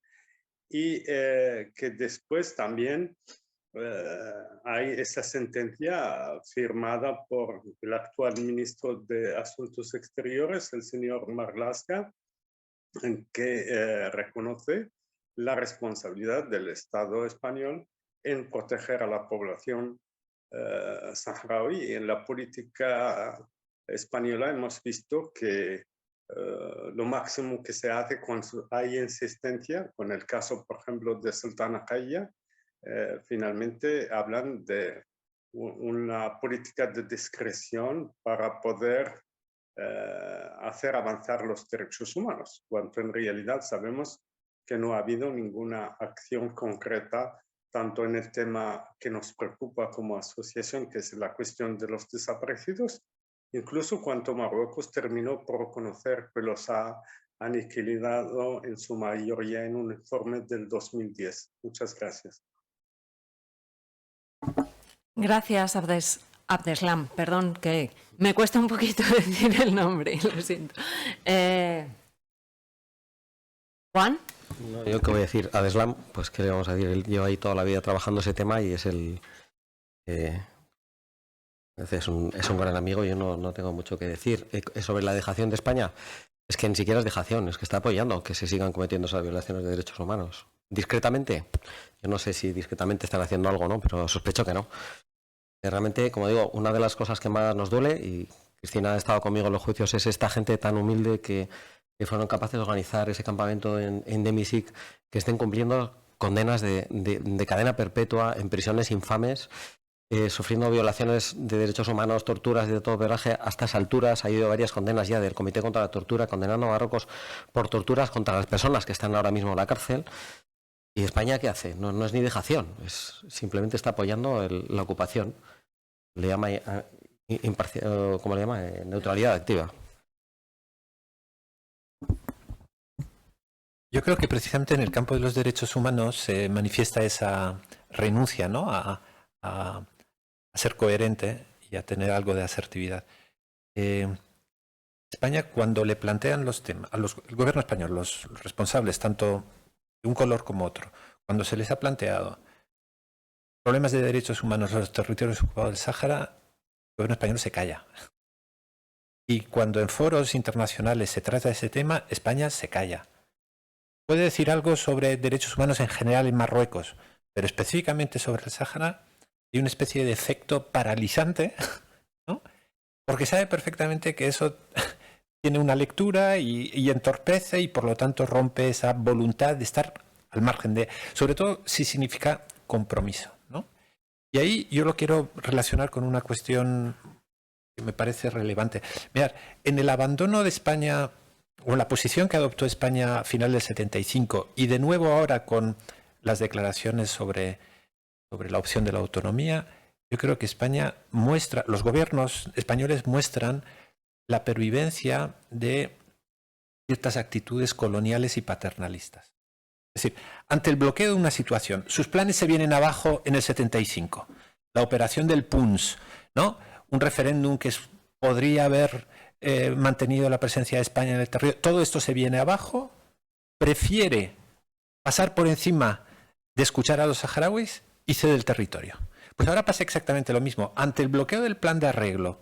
y que después también hay esa sentencia firmada por el actual ministro de Asuntos Exteriores, el señor Marlaska, en que reconoce la responsabilidad del Estado español en proteger a la población saharaui. En la política española hemos visto que lo máximo que se hace cuando hay insistencia, con el caso, por ejemplo, de Sultana Khaya, finalmente hablan de una política de discreción para poder hacer avanzar los derechos humanos, cuando en realidad sabemos que no ha habido ninguna acción concreta, tanto en el tema que nos preocupa como asociación, que es la cuestión de los desaparecidos, incluso cuando Marruecos terminó por reconocer que los ha aniquilado en su mayoría en un informe del 2010. Muchas gracias. Gracias, Abdeslam. Perdón, que me cuesta un poquito decir el nombre, lo siento. ¿Juan? No, yo qué voy a decir, Abdeslam, pues qué le vamos a decir, él lleva ahí toda la vida trabajando ese tema y es es un gran amigo, yo no tengo mucho que decir. Sobre la dejación de España, es que ni siquiera es dejación, es que está apoyando que se sigan cometiendo esas violaciones de derechos humanos. Discretamente, yo no sé si discretamente están haciendo algo o no, pero sospecho que no. Realmente, como digo, una de las cosas que más nos duele, y Cristina ha estado conmigo en los juicios, es esta gente tan humilde que fueron capaces de organizar ese campamento en Demisik, que estén cumpliendo condenas de cadena perpetua en prisiones infames, sufriendo violaciones de derechos humanos, torturas de todo pelaje. A estas alturas ha habido varias condenas ya del Comité contra la Tortura, condenando a Marruecos por torturas contra las personas que están ahora mismo en la cárcel. ¿Y España qué hace? No es ni dejación, simplemente está apoyando la ocupación. Le llama, ¿cómo le llama? Neutralidad activa. Yo creo que precisamente en el campo de los derechos humanos se manifiesta esa renuncia, ¿no?, a ser coherente y a tener algo de asertividad. España, cuando le plantean los temas, el gobierno español, los responsables, tanto de un color como otro, cuando se les ha planteado problemas de derechos humanos en los territorios ocupados del Sáhara, el gobierno español se calla. Y cuando en foros internacionales se trata de ese tema, España se calla. Puede decir algo sobre derechos humanos en general en Marruecos, pero específicamente sobre el Sáhara hay una especie de efecto paralizante, ¿no?, porque sabe perfectamente que eso tiene una lectura y entorpece y por lo tanto rompe esa voluntad de estar al margen de, sobre todo si significa compromiso, ¿no? Y ahí yo lo quiero relacionar con una cuestión que me parece relevante. Mirad, en el abandono de España, o en la posición que adoptó España a final del 75, y de nuevo ahora con las declaraciones sobre la opción de la autonomía, yo creo que España muestra, los gobiernos españoles muestran la pervivencia de ciertas actitudes coloniales y paternalistas. Es decir, ante el bloqueo de una situación, sus planes se vienen abajo en el 75. La operación del PUNS, ¿no?, un referéndum que podría haber mantenido la presencia de España en el territorio, todo esto se viene abajo, prefiere pasar por encima de escuchar a los saharauis y cede el territorio. Pues ahora pasa exactamente lo mismo. Ante el bloqueo del plan de arreglo,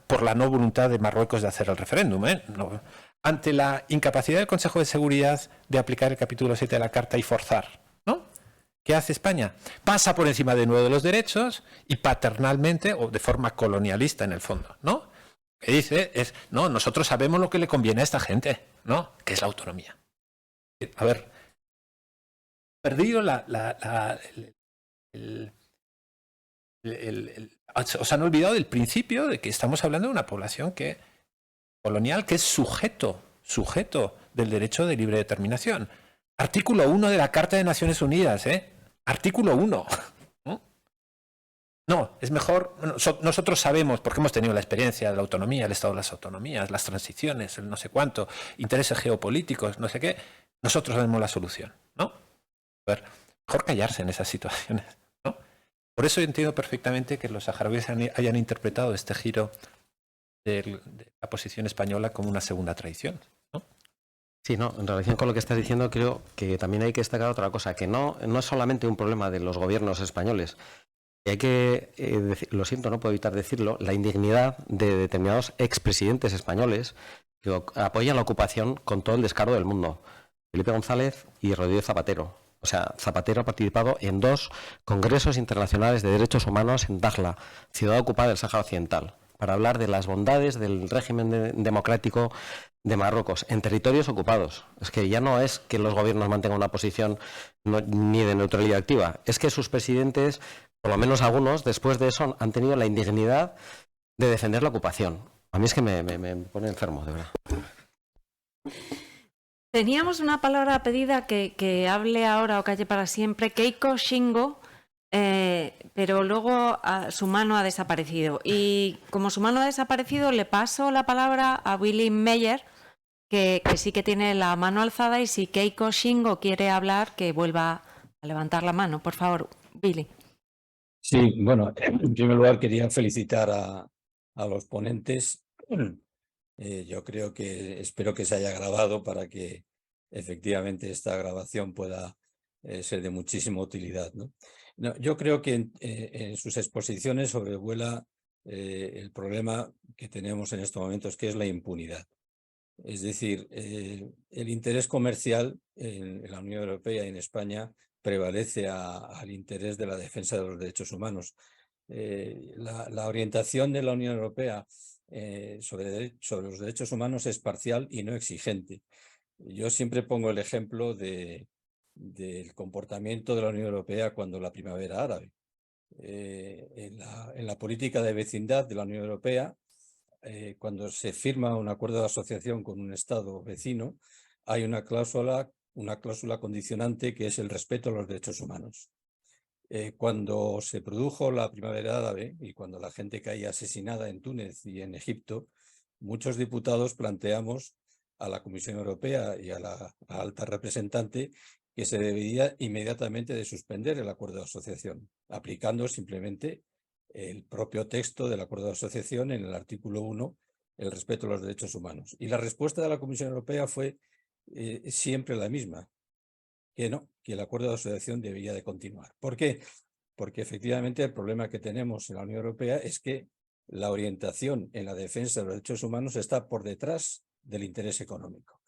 por la no voluntad de Marruecos de hacer el referéndum, ante la incapacidad del Consejo de Seguridad de aplicar el capítulo 7 de la Carta y forzar, ¿no?, ¿qué hace España? Pasa por encima de nuevo de los derechos y paternalmente, o de forma colonialista en el fondo, ¿no?, que dice es, no, nosotros sabemos lo que le conviene a esta gente, ¿no?, que es la autonomía. A ver, perdido os han olvidado del principio de que estamos hablando de una población colonial que es sujeto del derecho de libre determinación. Artículo 1 de la Carta de Naciones Unidas, Artículo 1. No, es mejor, nosotros sabemos, porque hemos tenido la experiencia de la autonomía, el estado de las autonomías, las transiciones, el no sé cuánto, intereses geopolíticos, no sé qué, nosotros sabemos la solución, ¿no? A ver, mejor callarse en esas situaciones, ¿no? Por eso entiendo perfectamente que los saharauis hayan interpretado este giro de la posición española como una segunda traición, ¿no? Sí, no, en relación con lo que estás diciendo, creo que también hay que destacar otra cosa, que no es solamente un problema de los gobiernos españoles. Y hay que, lo siento, no puedo evitar decirlo, la indignidad de determinados expresidentes españoles que apoyan la ocupación con todo el descaro del mundo. Felipe González y Rodríguez Zapatero. O sea, Zapatero ha participado en 2 congresos internacionales de derechos humanos en Dakhla, ciudad ocupada del Sáhara Occidental. para hablar de las bondades del régimen democrático de Marruecos en territorios ocupados. Es que ya no es que los gobiernos mantengan una posición ni de neutralidad activa, es que sus presidentes, por lo menos algunos, después de eso han tenido la indignidad de defender la ocupación. A mí es que me pone enfermo, de verdad. Teníamos una palabra pedida que hable ahora o calle para siempre, Keiko Shingo, pero luego su mano ha desaparecido. Y como su mano ha desaparecido, le paso la palabra a Willy Meyer, que sí que tiene la mano alzada, y si Keiko Shingo quiere hablar, que vuelva a levantar la mano. Por favor, Willy. Sí, bueno, en primer lugar quería felicitar a los ponentes. Yo creo que espero que se haya grabado para que efectivamente esta grabación pueda ser de muchísima utilidad, ¿no? No, yo creo que en sus exposiciones sobrevuela el problema que tenemos en estos momentos, que es la impunidad. Es decir, el interés comercial en la Unión Europea y en España prevalece al interés de la defensa de los derechos humanos. La orientación de la Unión Europea sobre los derechos humanos es parcial y no exigente. Yo siempre pongo el ejemplo del comportamiento de la Unión Europea cuando la primavera árabe. En la política de vecindad de la Unión Europea, cuando se firma un acuerdo de asociación con un Estado vecino, hay una cláusula condicionante que es el respeto a los derechos humanos. Cuando se produjo la primavera árabe y cuando la gente caía asesinada en Túnez y en Egipto, muchos diputados planteamos a la Comisión Europea y a la alta representante que se debería inmediatamente de suspender el acuerdo de asociación, aplicando simplemente el propio texto del acuerdo de asociación en el artículo 1, el respeto a los derechos humanos. Y la respuesta de la Comisión Europea fue siempre la misma, que no, que el acuerdo de asociación debía de continuar. ¿Por qué? Porque efectivamente el problema que tenemos en la Unión Europea es que la orientación en la defensa de los derechos humanos está por detrás del interés económico.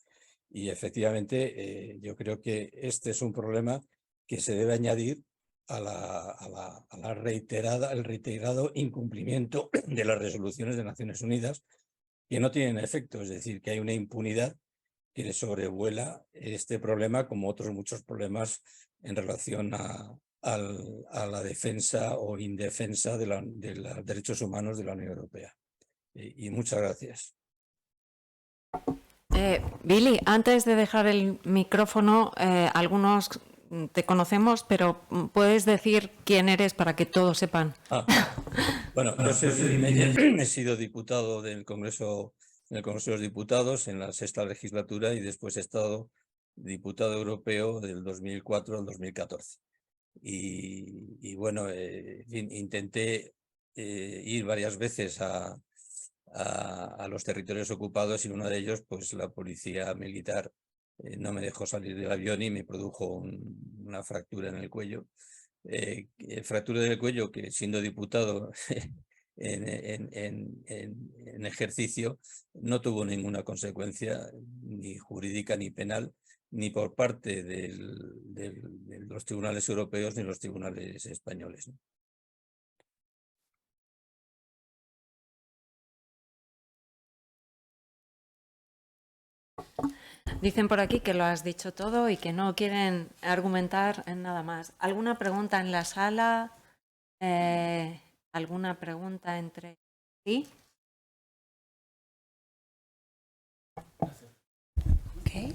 Y efectivamente yo creo que este es un problema que se debe añadir al reiterado incumplimiento de las resoluciones de Naciones Unidas, que no tienen efecto, es decir, que hay una impunidad que le sobrevuela este problema como otros muchos problemas en relación a la defensa o indefensa de los derechos humanos de la Unión Europea. Y muchas gracias. Billy, antes de dejar el micrófono, algunos te conocemos, pero puedes decir quién eres para que todos sepan. Bueno, yo soy Billy Meyer, he sido diputado en el Congreso de los Diputados en la 6ª legislatura y después he estado diputado europeo del 2004 al 2014. Y bueno, intenté ir varias veces a los territorios ocupados y en uno de ellos pues la policía militar no me dejó salir del avión y me produjo una fractura en el cuello. Fractura del cuello que siendo diputado en ejercicio no tuvo ninguna consecuencia ni jurídica ni penal ni por parte de los tribunales europeos ni los tribunales españoles, ¿no? Dicen por aquí que lo has dicho todo y que no quieren argumentar en nada más. ¿Alguna pregunta en la sala? ¿Alguna pregunta entre sí? Okay.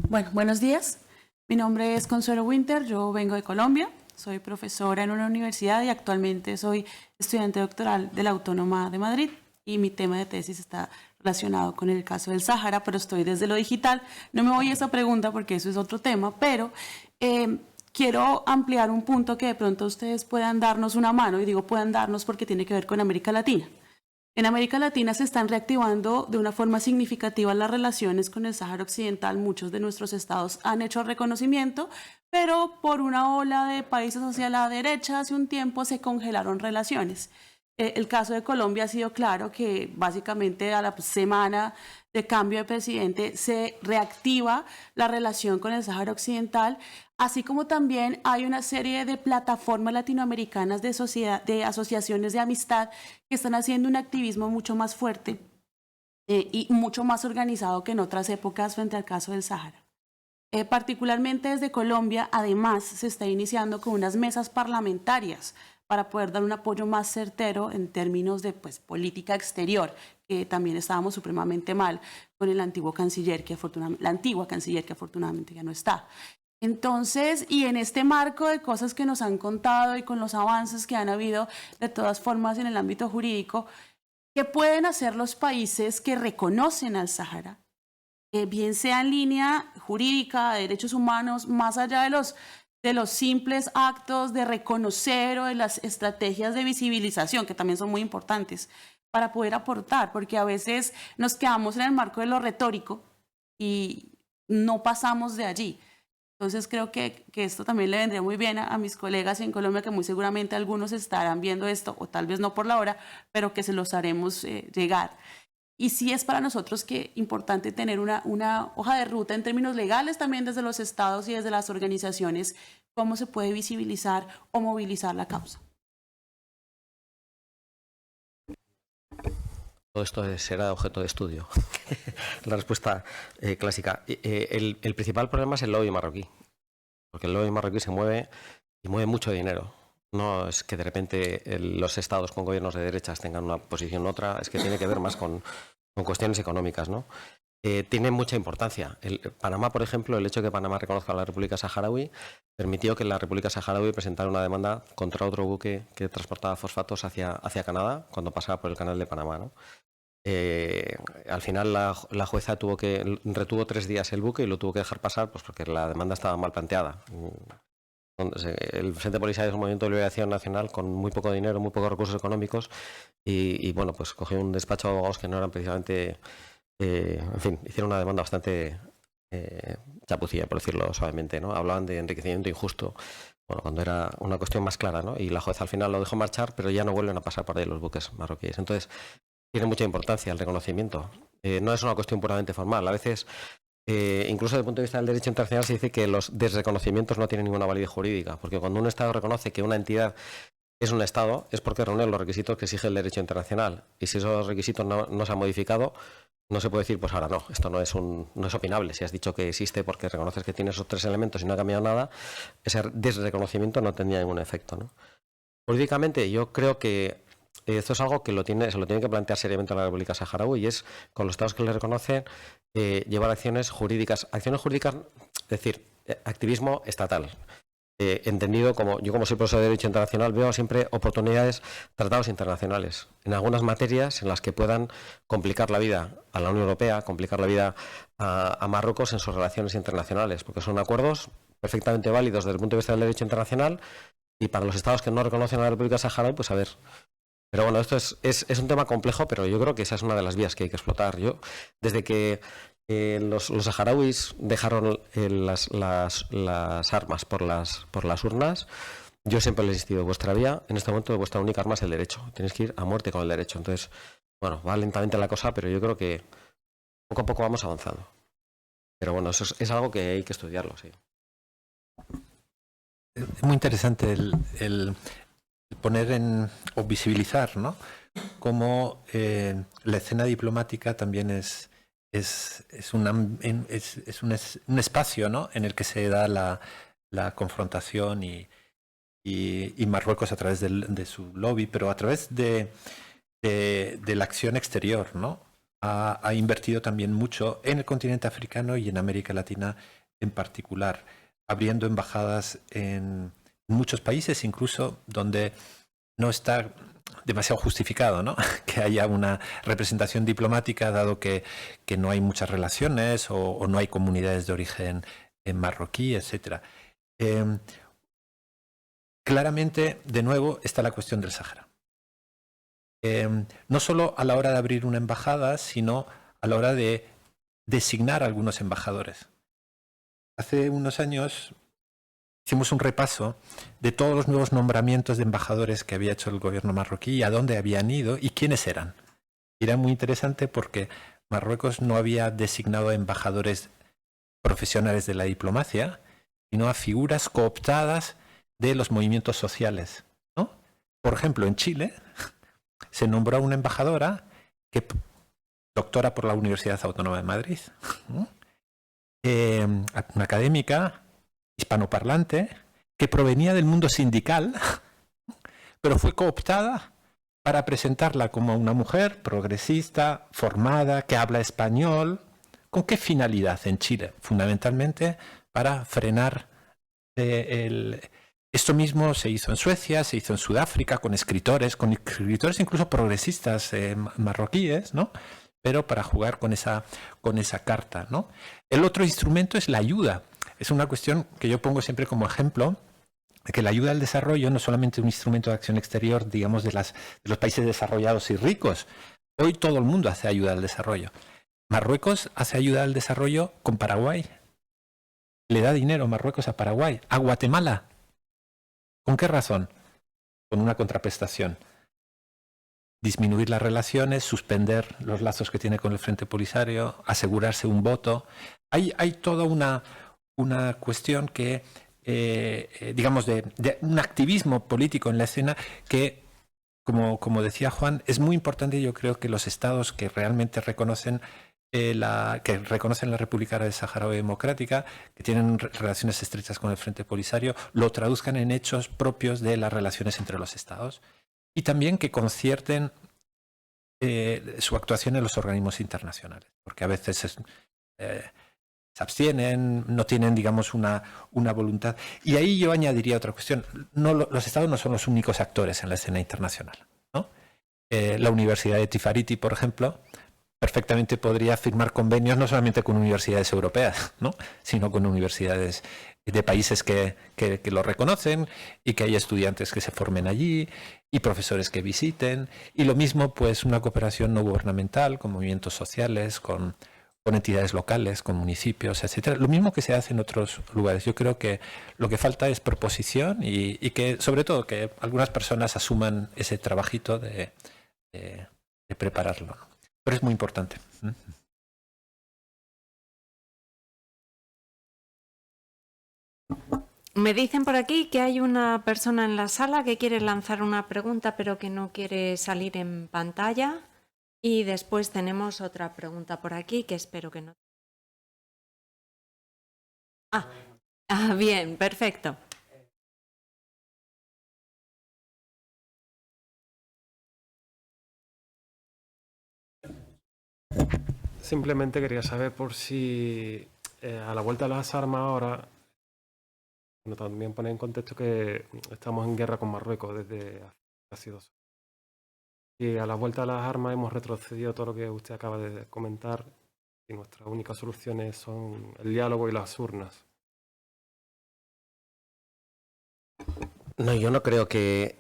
Bueno, buenos días. Mi nombre es Consuelo Winter, yo vengo de Colombia, soy profesora en una universidad y actualmente soy estudiante doctoral de la Autónoma de Madrid y mi tema de tesis está relacionado con el caso del Sáhara, pero estoy desde lo digital. No me voy a esa pregunta porque eso es otro tema, pero quiero ampliar un punto que de pronto ustedes puedan darnos una mano, y digo puedan darnos porque tiene que ver con América Latina. En América Latina se están reactivando de una forma significativa las relaciones con el Sáhara Occidental. Muchos de nuestros estados han hecho reconocimiento, pero por una ola de países hacia la derecha hace un tiempo se congelaron relaciones. El caso de Colombia ha sido claro que básicamente a la semana de cambio de presidente se reactiva la relación con el Sáhara Occidental, así como también hay una serie de plataformas latinoamericanas de asociaciones de amistad que están haciendo un activismo mucho más fuerte y mucho más organizado que en otras épocas frente al caso del Sáhara. Particularmente desde Colombia, además, se está iniciando con unas mesas parlamentarias para poder dar un apoyo más certero en términos de política exterior, que también estábamos supremamente mal con el antiguo canciller, la antigua canciller que afortunadamente ya no está. Entonces, y en este marco de cosas que nos han contado y con los avances que han habido de todas formas en el ámbito jurídico, ¿qué pueden hacer los países que reconocen al Sáhara? Bien sea en línea jurídica, de derechos humanos, más allá de los simples actos de reconocer o de las estrategias de visibilización, que también son muy importantes, para poder aportar, porque a veces nos quedamos en el marco de lo retórico y no pasamos de allí. Entonces creo que esto también le vendría muy bien a mis colegas en Colombia, que muy seguramente algunos estarán viendo esto, o tal vez no por la hora, pero que se los haremos llegar. Y sí es para nosotros importante tener una hoja de ruta en términos legales también desde los estados y desde las organizaciones, cómo se puede visibilizar o movilizar la causa. Todo esto será objeto de estudio. La respuesta clásica. El principal problema es el lobby marroquí, porque el lobby marroquí se mueve y mueve mucho dinero. No es que de repente los estados con gobiernos de derechas tengan una posición u otra, es que tiene que ver más con cuestiones económicas, ¿no? Tiene mucha importancia. Panamá, por ejemplo, el hecho de que Panamá reconozca a la República Saharaui permitió que la República Saharaui presentara una demanda contra otro buque que transportaba fosfatos hacia Canadá cuando pasaba por el canal de Panamá, ¿no? Al final la jueza retuvo 3 días el buque y lo tuvo que dejar pasar pues porque la demanda estaba mal planteada. El Frente Polisario es un movimiento de liberación nacional con muy poco dinero, muy pocos recursos económicos y bueno, pues cogió un despacho de abogados que no eran precisamente, en fin, hicieron una demanda bastante chapucilla, por decirlo suavemente, ¿no? Hablaban de enriquecimiento injusto, bueno, cuando era una cuestión más clara, ¿no? Y la jueza al final lo dejó marchar, pero ya no vuelven a pasar por ahí los buques marroquíes. Entonces, tiene mucha importancia el reconocimiento. No es una cuestión puramente formal. A veces, incluso desde el punto de vista del derecho internacional, se dice que los desreconocimientos no tienen ninguna validez jurídica, porque cuando un Estado reconoce que una entidad es un Estado, es porque reúne los requisitos que exige el derecho internacional. Y si esos requisitos no se han modificado, no se puede decir, pues ahora no, esto no es opinable. Si has dicho que existe porque reconoces que tiene esos 3 elementos y no ha cambiado nada, ese desreconocimiento no tendría ningún efecto, ¿no? Jurídicamente, yo creo que esto es algo que se lo tiene que plantear seriamente la República Saharaui, y es, con los estados que le reconocen, llevar acciones jurídicas. Acciones jurídicas, es decir, activismo estatal. Entendido como, yo como soy profesor de Derecho Internacional, veo siempre oportunidades, tratados internacionales, en algunas materias en las que puedan complicar la vida a la Unión Europea, complicar la vida a Marruecos en sus relaciones internacionales, porque son acuerdos perfectamente válidos desde el punto de vista del derecho internacional, y para los estados que no reconocen a la República Saharaui, pues a ver. Pero bueno, esto es un tema complejo, pero yo creo que esa es una de las vías que hay que explotar. Yo, desde que los saharauis dejaron las armas por las urnas, yo siempre les he insistido, vuestra vía, en este momento, vuestra única arma es el derecho. Tenéis que ir a muerte con el derecho. Entonces, bueno, va lentamente la cosa, pero yo creo que poco a poco vamos avanzando. Pero bueno, eso es algo que hay que estudiarlo, sí. Es muy interesante el poner o visibilizar, ¿no? Cómo la escena diplomática también es un espacio, ¿no?, en el que se da la confrontación y Marruecos a través de su lobby, pero a través de la acción exterior, ¿no? Ha invertido también mucho en el continente africano y en América Latina en particular, abriendo embajadas en muchos países, incluso donde no está demasiado justificado, ¿no?, que haya una representación diplomática, dado que no hay muchas relaciones o no hay comunidades de origen marroquí, etc. Claramente, de nuevo, está la cuestión del Sáhara. No solo a la hora de abrir una embajada, sino a la hora de designar algunos embajadores. Hace unos años hicimos un repaso de todos los nuevos nombramientos de embajadores que había hecho el gobierno marroquí y a dónde habían ido y quiénes eran. Y era muy interesante porque Marruecos no había designado a embajadores profesionales de la diplomacia, sino a figuras cooptadas de los movimientos sociales, ¿no? Por ejemplo, en Chile se nombró a una embajadora que doctora por la Universidad Autónoma de Madrid, ¿no? Una académica hispanoparlante que provenía del mundo sindical, pero fue cooptada para presentarla como una mujer progresista, formada, que habla español. ¿Con qué finalidad en Chile? Fundamentalmente para frenar esto mismo se hizo en Suecia, se hizo en Sudáfrica con escritores incluso progresistas marroquíes, ¿no? Pero para jugar con esa carta, ¿no? El otro instrumento es la ayuda. Es una cuestión que yo pongo siempre como ejemplo, de que la ayuda al desarrollo no es solamente un instrumento de acción exterior, digamos, de los países desarrollados y ricos. Hoy todo el mundo hace ayuda al desarrollo. Marruecos hace ayuda al desarrollo con Paraguay. Le da dinero Marruecos a Paraguay, a Guatemala. ¿Con qué razón? Con una contraprestación. Disminuir las relaciones, suspender los lazos que tiene con el Frente Polisario, asegurarse un voto. Hay toda una cuestión que, digamos, de un activismo político en la escena que, como decía Juan, es muy importante. Yo creo que los estados que realmente reconocen la República Árabe Saharaui Democrática, que tienen relaciones estrechas con el Frente Polisario, lo traduzcan en hechos propios de las relaciones entre los estados. Y también que concierten su actuación en los organismos internacionales, porque a veces se abstienen, no tienen, digamos, una voluntad. Y ahí yo añadiría otra cuestión. Los estados no son los únicos actores en la escena internacional, ¿no? La Universidad de Tifariti, por ejemplo, perfectamente podría firmar convenios no solamente con universidades europeas, ¿no?, sino con universidades de países que lo reconocen y que haya estudiantes que se formen allí y profesores que visiten. Y lo mismo, pues, una cooperación no gubernamental con movimientos sociales, con entidades locales, con municipios, etcétera. Lo mismo que se hace en otros lugares. Yo creo que lo que falta es proposición y que, sobre todo, que algunas personas asuman ese trabajito de prepararlo, ¿no? Pero es muy importante. Me dicen por aquí que hay una persona en la sala que quiere lanzar una pregunta, pero que no quiere salir en pantalla. Y después tenemos otra pregunta por aquí que espero que no. Bien, perfecto. Simplemente quería saber por si a la vuelta de las armas ahora, bueno, también pone en contexto que estamos en guerra con Marruecos desde hace casi 2 años. Y a la vuelta de las armas hemos retrocedido todo lo que usted acaba de comentar y nuestras únicas soluciones son el diálogo y las urnas. No, yo no creo que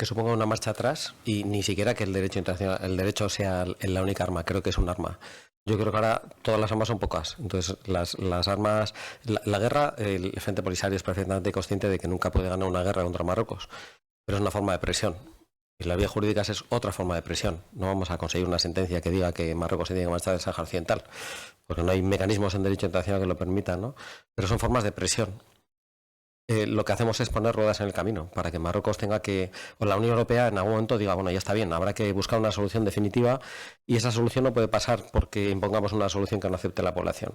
suponga una marcha atrás y ni siquiera que el derecho internacional, el derecho sea la única arma. Creo que es un arma. Yo creo que ahora todas las armas son pocas. Entonces, las armas, la guerra, el Frente Polisario es perfectamente consciente de que nunca puede ganar una guerra contra Marruecos, pero es una forma de presión. Y la vía jurídica es otra forma de presión. No vamos a conseguir una sentencia que diga que Marruecos se tiene que marchar del Sáhara Occidental, porque no hay mecanismos en derecho internacional que lo permitan, ¿no? Pero son formas de presión. Lo que hacemos es poner ruedas en el camino para que Marruecos tenga que, o la Unión Europea en algún momento diga, bueno, ya está bien, habrá que buscar una solución definitiva y esa solución no puede pasar porque impongamos una solución que no acepte la población.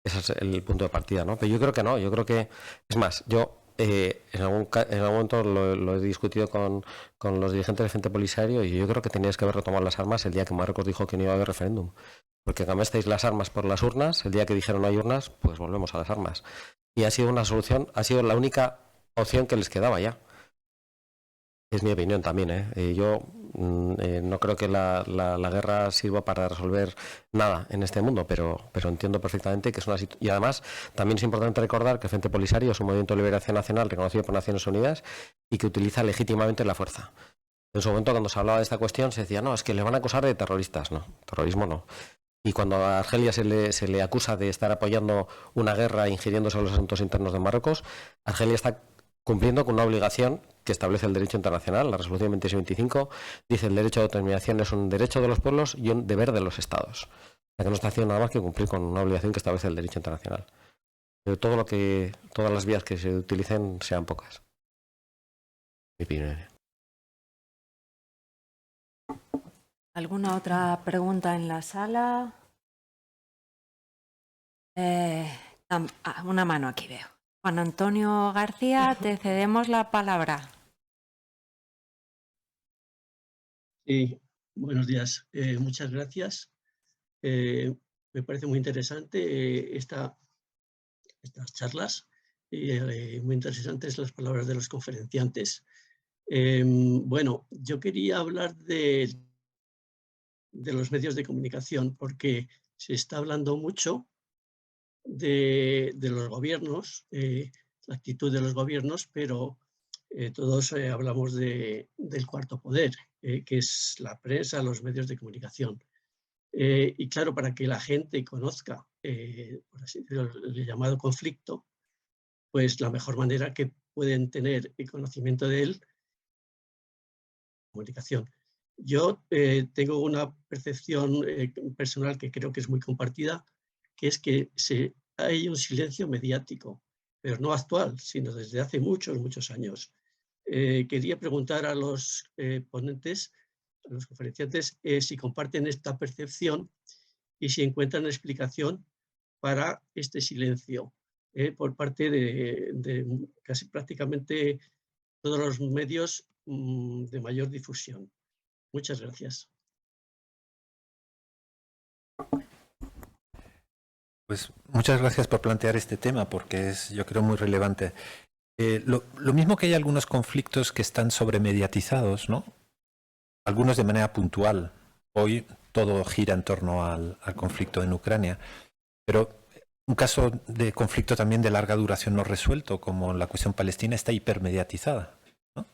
Ese es el punto de partida, ¿no? Pero yo creo que no, yo creo que, es más, yo en algún momento lo he discutido con los dirigentes del Frente Polisario y yo creo que teníais que haber retomado las armas el día que Marruecos dijo que no iba a haber referéndum. Porque cambiasteis las armas por las urnas, el día que dijeron no hay urnas, pues volvemos a las armas. Y ha sido una solución, ha sido la única opción que les quedaba ya. Es mi opinión también, ¿eh? Yo no creo que la guerra sirva para resolver nada en este mundo, pero entiendo perfectamente que es una situación. Y además, también es importante recordar que el Frente Polisario es un movimiento de liberación nacional reconocido por Naciones Unidas y que utiliza legítimamente la fuerza. En su momento, cuando se hablaba de esta cuestión, se decía, no, es que le van a acusar de terroristas. No, terrorismo no. Y cuando a Argelia se le acusa de estar apoyando una guerra ingiriéndose en los asuntos internos de Marruecos, Argelia está cumpliendo con una obligación que establece el derecho internacional. La resolución 2625 dice: el derecho de autodeterminación es un derecho de los pueblos y un deber de los estados. O sea, que no está haciendo nada más que cumplir con una obligación que establece el derecho internacional. Pero todas las vías que se utilicen sean pocas. Mi opinión. ¿Alguna otra pregunta en la sala? Una mano aquí veo. Juan Antonio García, te cedemos la palabra. Sí, buenos días. Muchas gracias. Me parece muy interesante estas charlas y muy interesantes las palabras de los conferenciantes. Bueno, yo quería hablar de los medios de comunicación, porque se está hablando mucho de los gobiernos, la actitud de los gobiernos, pero todos hablamos del cuarto poder, que es la prensa, los medios de comunicación. Y claro, para que la gente conozca, por así decirlo, el llamado conflicto, pues la mejor manera que pueden tener el conocimiento de él, comunicación. Yo tengo una percepción personal que creo que es muy compartida, que es que hay un silencio mediático, pero no actual, sino desde hace muchos, muchos años. Quería preguntar a los ponentes, a los conferenciantes, si comparten esta percepción y si encuentran explicación para este silencio por parte de casi prácticamente todos los medios de mayor difusión. Muchas gracias. Pues muchas gracias por plantear este tema, porque es, yo creo, muy relevante. Lo mismo que hay algunos conflictos que están sobremediatizados, ¿no? Algunos de manera puntual. Hoy todo gira en torno al conflicto en Ucrania, pero un caso de conflicto también de larga duración no resuelto, como la cuestión palestina, está hipermediatizada, ¿no?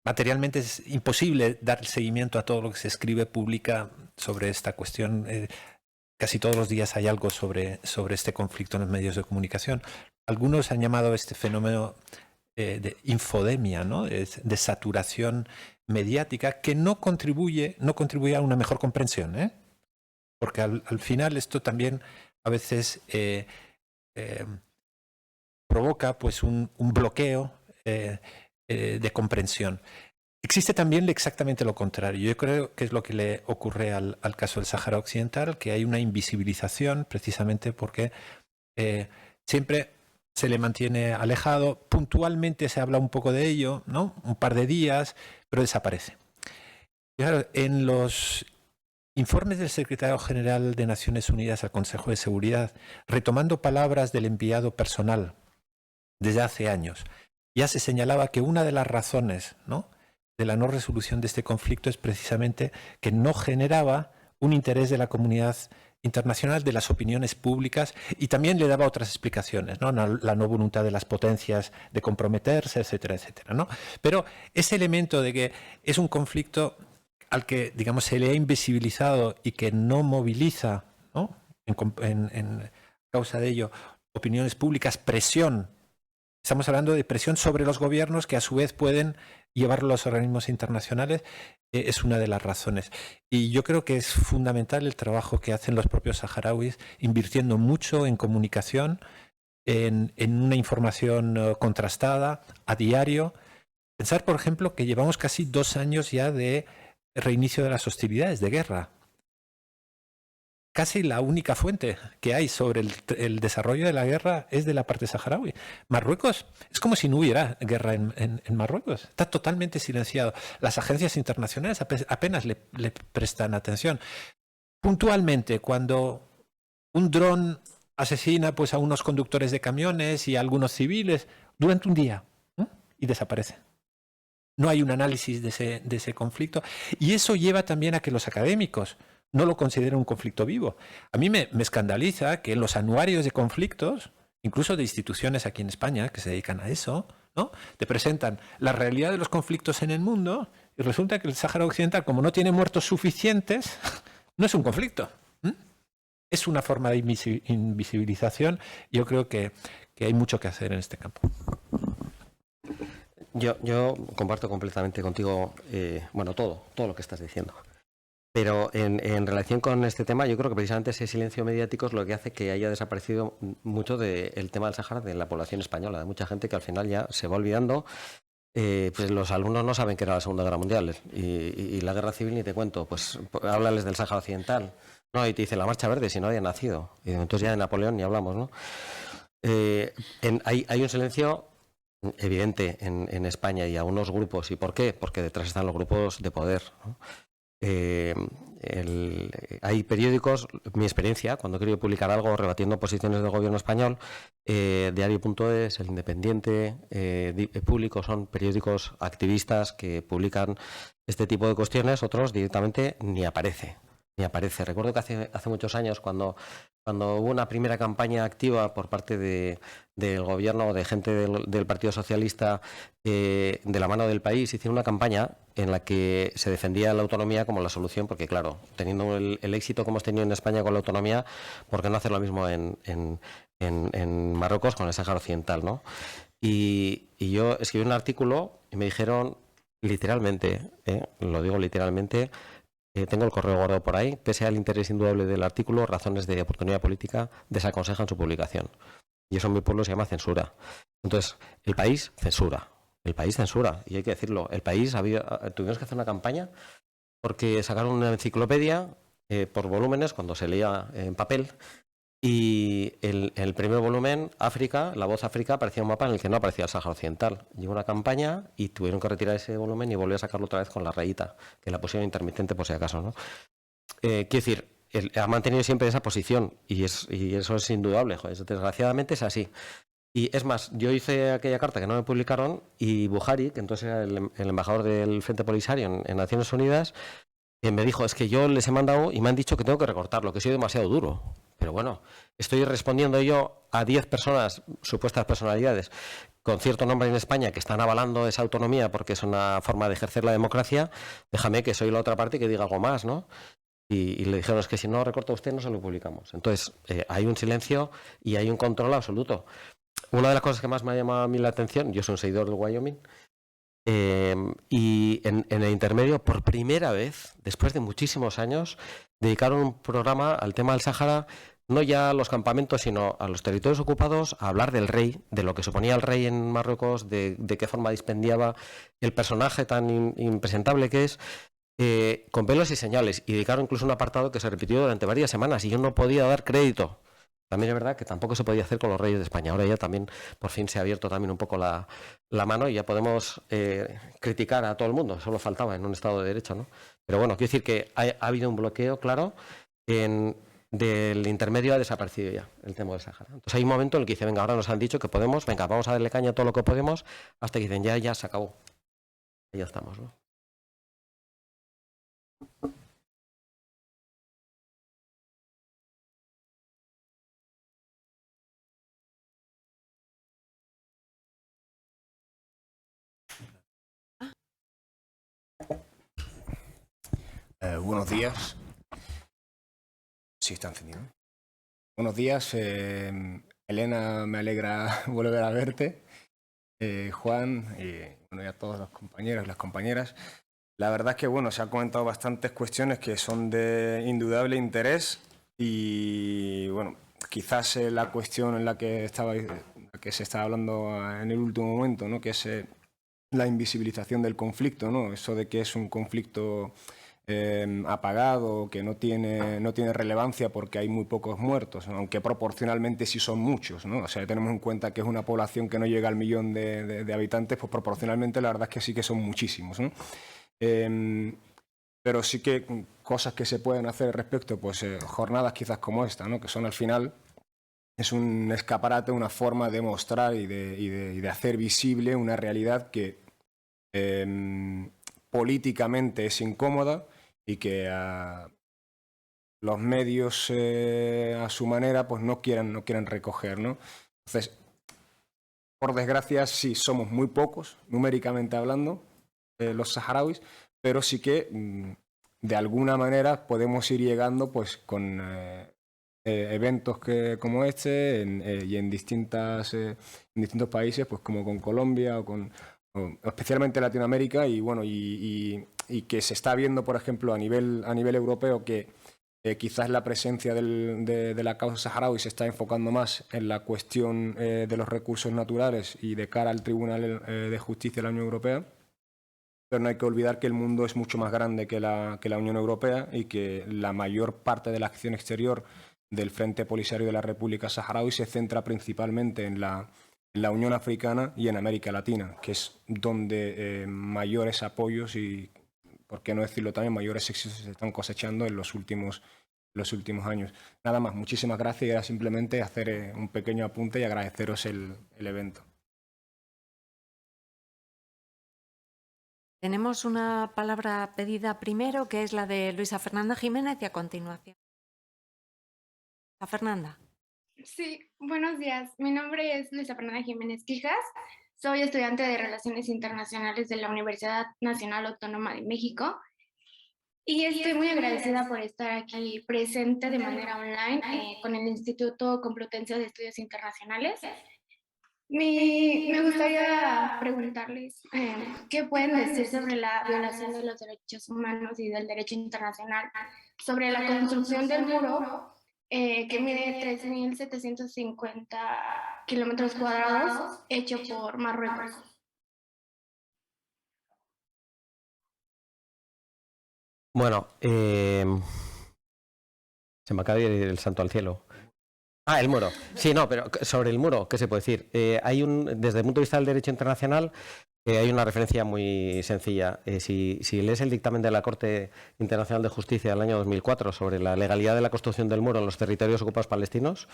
Materialmente es imposible dar seguimiento a todo lo que se escribe, publica sobre esta cuestión. Casi todos los días hay algo sobre este conflicto en los medios de comunicación. Algunos han llamado este fenómeno de infodemia, ¿no? De saturación mediática, que no contribuye a una mejor comprensión, ¿eh? Porque al final esto también a veces provoca pues un bloqueo de comprensión. Existe también exactamente lo contrario. Yo creo que es lo que le ocurre al caso del Sáhara Occidental, que hay una invisibilización precisamente porque siempre se le mantiene alejado. Puntualmente se habla un poco de ello, ¿no? Un par de días, pero desaparece. Y claro, en los informes del secretario general de Naciones Unidas al Consejo de Seguridad, retomando palabras del enviado personal desde hace años, ya se señalaba que una de las razones, ¿no?, de la no resolución de este conflicto es precisamente que no generaba un interés de la comunidad internacional, de las opiniones públicas, y también le daba otras explicaciones, ¿no? La no voluntad de las potencias de comprometerse, etcétera, etcétera, ¿no? Pero ese elemento de que es un conflicto al que, digamos, se le ha invisibilizado y que no moviliza, ¿no?, en causa de ello, opiniones públicas, presión. Estamos hablando de presión sobre los gobiernos que a su vez pueden llevarlo a los organismos internacionales, es una de las razones. Y yo creo que es fundamental el trabajo que hacen los propios saharauis, invirtiendo mucho en comunicación, en una información contrastada a diario. Pensar, por ejemplo, que llevamos casi 2 años ya de reinicio de las hostilidades, de guerra. Casi la única fuente que hay sobre el desarrollo de la guerra es de la parte saharaui. Marruecos, es como si no hubiera guerra en Marruecos. Está totalmente silenciado. Las agencias internacionales apenas le prestan atención. Puntualmente, cuando un dron asesina pues a unos conductores de camiones y a algunos civiles durante un día, ¿no?, y desaparece. No hay un análisis de ese conflicto. Y eso lleva también a que los académicos no lo consideren un conflicto vivo. A mí me escandaliza que en los anuarios de conflictos, incluso de instituciones aquí en España que se dedican a eso, ¿no?, te presentan la realidad de los conflictos en el mundo y resulta que el Sáhara Occidental, como no tiene muertos suficientes, no es un conflicto. Es una forma de invisibilización. Yo creo que hay mucho que hacer en este campo. Yo comparto completamente contigo, bueno, todo lo que estás diciendo. Pero en relación con este tema, yo creo que precisamente ese silencio mediático es lo que hace que haya desaparecido mucho del tema del Sáhara de la población española. De mucha gente que al final ya se va olvidando. Pues los alumnos no saben que era la Segunda Guerra Mundial y la Guerra Civil ni te cuento. Pues háblales del Sáhara Occidental. No, y te dicen la Marcha Verde si no había nacido. Y entonces ya de Napoleón ni hablamos, ¿no? Hay un silencio evidente en España y a unos grupos. ¿Y por qué? Porque detrás están los grupos de poder, ¿no? Hay periódicos, mi experiencia, cuando he querido publicar algo rebatiendo posiciones del gobierno español, Diario.es, El Independiente, Público, son periódicos activistas que publican este tipo de cuestiones, otros directamente ni aparece. Recuerdo que hace muchos años, cuando hubo una primera campaña activa por parte del gobierno o de gente del Partido Socialista de la mano del país, hicieron una campaña en la que se defendía la autonomía como la solución, porque claro, teniendo el éxito que hemos tenido en España con la autonomía, ¿por qué no hacer lo mismo en Marruecos con el Sáhara Occidental, ¿no? Y yo escribí un artículo y me dijeron literalmente, lo digo literalmente, tengo el correo guardado por ahí, pese al interés indudable del artículo, razones de oportunidad política desaconsejan su publicación. Y eso en mi pueblo se llama censura. Entonces, el país censura. Y hay que decirlo. El país, tuvimos que hacer una campaña porque sacaron una enciclopedia por volúmenes cuando se leía en papel. Y el primer volumen, África, La Voz África, aparecía un mapa en el que no aparecía el Sáhara Occidental. Llegó una campaña y tuvieron que retirar ese volumen y volver a sacarlo otra vez con la rayita, que la pusieron intermitente por si acaso, ¿no? Quiero decir, ha mantenido siempre esa posición y eso es indudable, joder, desgraciadamente es así. Y es más, yo hice aquella carta que no me publicaron y Buhari, que entonces era el embajador del Frente Polisario en Naciones Unidas, me dijo, es que yo les he mandado y me han dicho que tengo que recortarlo, que soy demasiado duro. Pero bueno, estoy respondiendo yo a 10 personas, supuestas personalidades, con cierto nombre en España que están avalando esa autonomía porque es una forma de ejercer la democracia. Déjame que soy la otra parte y que diga algo más, ¿no? Y le dijeron, es que si no recorta usted no se lo publicamos. Entonces, hay un silencio y hay un control absoluto. Una de las cosas que más me ha llamado a mí la atención, yo soy un seguidor del Wyoming, y en el intermedio, por primera vez, después de muchísimos años, dedicaron un programa al tema del Sáhara, no ya a los campamentos, sino a los territorios ocupados, a hablar del rey, de lo que suponía el rey en Marruecos, de qué forma dispendiaba el personaje tan impresentable que es, con pelos y señales, y dedicaron incluso un apartado que se repitió durante varias semanas, y yo no podía dar crédito. También es verdad que tampoco se podía hacer con los reyes de España. Ahora ya también, por fin, se ha abierto también un poco la mano y ya podemos criticar a todo el mundo. Solo faltaba en un Estado de Derecho, ¿no? Pero bueno, quiero decir que ha habido un bloqueo claro del intermedio, ha desaparecido ya el tema del Sáhara. Entonces hay un momento en el que dice, venga, ahora nos han dicho que podemos, venga, vamos a darle caña a todo lo que podemos, hasta que dicen, ya se acabó. Y ya estamos, ¿no? Buenos días. Sí, está encendido. Buenos días, Elena, me alegra volver a verte. Juan y bueno, y a todos los compañeros y las compañeras. La verdad es que bueno, se han comentado bastantes cuestiones que son de indudable interés y bueno, quizás la cuestión en la que se estaba hablando en el último momento, ¿no? Que es la invisibilización del conflicto, ¿no? Eso de que es un conflicto apagado, que no tiene relevancia porque hay muy pocos muertos, ¿no? Aunque proporcionalmente sí son muchos, ¿no? O sea, tenemos en cuenta que es una población que no llega al 1.000.000 de habitantes, pues proporcionalmente la verdad es que sí que son muchísimos, ¿no? Pero sí que cosas que se pueden hacer al respecto, pues jornadas quizás como esta, ¿no? Que son al final, es un escaparate, una forma de mostrar y de hacer visible una realidad que políticamente es incómoda y que los medios a su manera pues no quieren recoger, ¿no? Entonces, por desgracia, sí, somos muy pocos, numéricamente hablando, los saharauis, pero sí que de alguna manera podemos ir llegando pues con eventos como este y en distintos países, pues como con Colombia o especialmente Latinoamérica, y bueno, y que se está viendo, por ejemplo, a nivel europeo, que quizás la presencia de la causa saharaui se está enfocando más en la cuestión de los recursos naturales y de cara al Tribunal de Justicia de la Unión Europea. Pero no hay que olvidar que el mundo es mucho más grande que la Unión Europea y que la mayor parte de la acción exterior del Frente Polisario de la República Saharaui se centra principalmente en la Unión Africana y en América Latina, que es donde mayores apoyos y, por qué no decirlo también, mayores éxitos se están cosechando en los últimos años. Nada más, muchísimas gracias, y era simplemente hacer un pequeño apunte y agradeceros el evento. Tenemos una palabra pedida primero, que es la de Luisa Fernanda Jiménez, y a continuación. Luisa Fernanda. Sí, buenos días. Mi nombre es Luisa Fernanda Jiménez Quijas. Soy estudiante de Relaciones Internacionales de la Universidad Nacional Autónoma de México. Y estoy muy agradecida por estar aquí presente de manera online con el Instituto Complutense de Estudios Internacionales. Me gustaría preguntarles qué pueden decir sobre la violación de los derechos humanos y del derecho internacional, sobre la construcción del muro que mide 3.750 kilómetros cuadrados, hecho por Marruecos. Bueno, se me acaba de ir el santo al cielo. Ah, el muro. Sí, no, pero sobre el muro, ¿qué se puede decir? Desde el punto de vista del derecho internacional, hay una referencia muy sencilla. Si lees el dictamen de la Corte Internacional de Justicia del año 2004 sobre la legalidad de la construcción del muro en los territorios ocupados palestinos,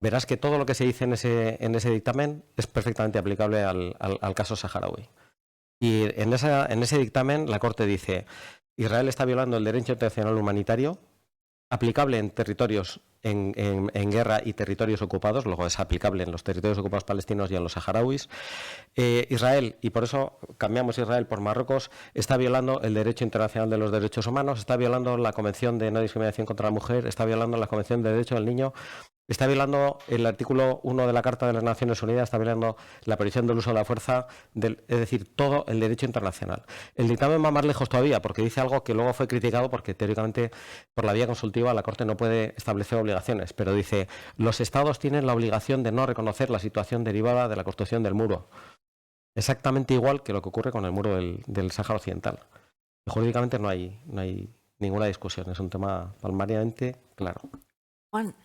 verás que todo lo que se dice en ese dictamen es perfectamente aplicable al caso saharaui. Y en ese dictamen la Corte dice: Israel está violando el derecho internacional humanitario aplicable en territorios en guerra y territorios ocupados, luego es aplicable en los territorios ocupados palestinos y en los saharauis. Israel, y por eso cambiamos Israel por Marruecos, está violando el derecho internacional de los derechos humanos, está violando la Convención de No Discriminación contra la Mujer, está violando la Convención de Derecho del Niño, está violando el artículo 1 de la Carta de las Naciones Unidas, está violando la prohibición del uso de la fuerza, es decir, todo el derecho internacional. El dictamen va más lejos todavía, porque dice algo que luego fue criticado, porque teóricamente por la vía consultiva la Corte no puede establecer obligaciones, pero dice: los Estados tienen la obligación de no reconocer la situación derivada de la construcción del muro. Exactamente igual que lo que ocurre con el muro del Sáhara Occidental. Jurídicamente no hay ninguna discusión, es un tema palmariamente claro. Juan,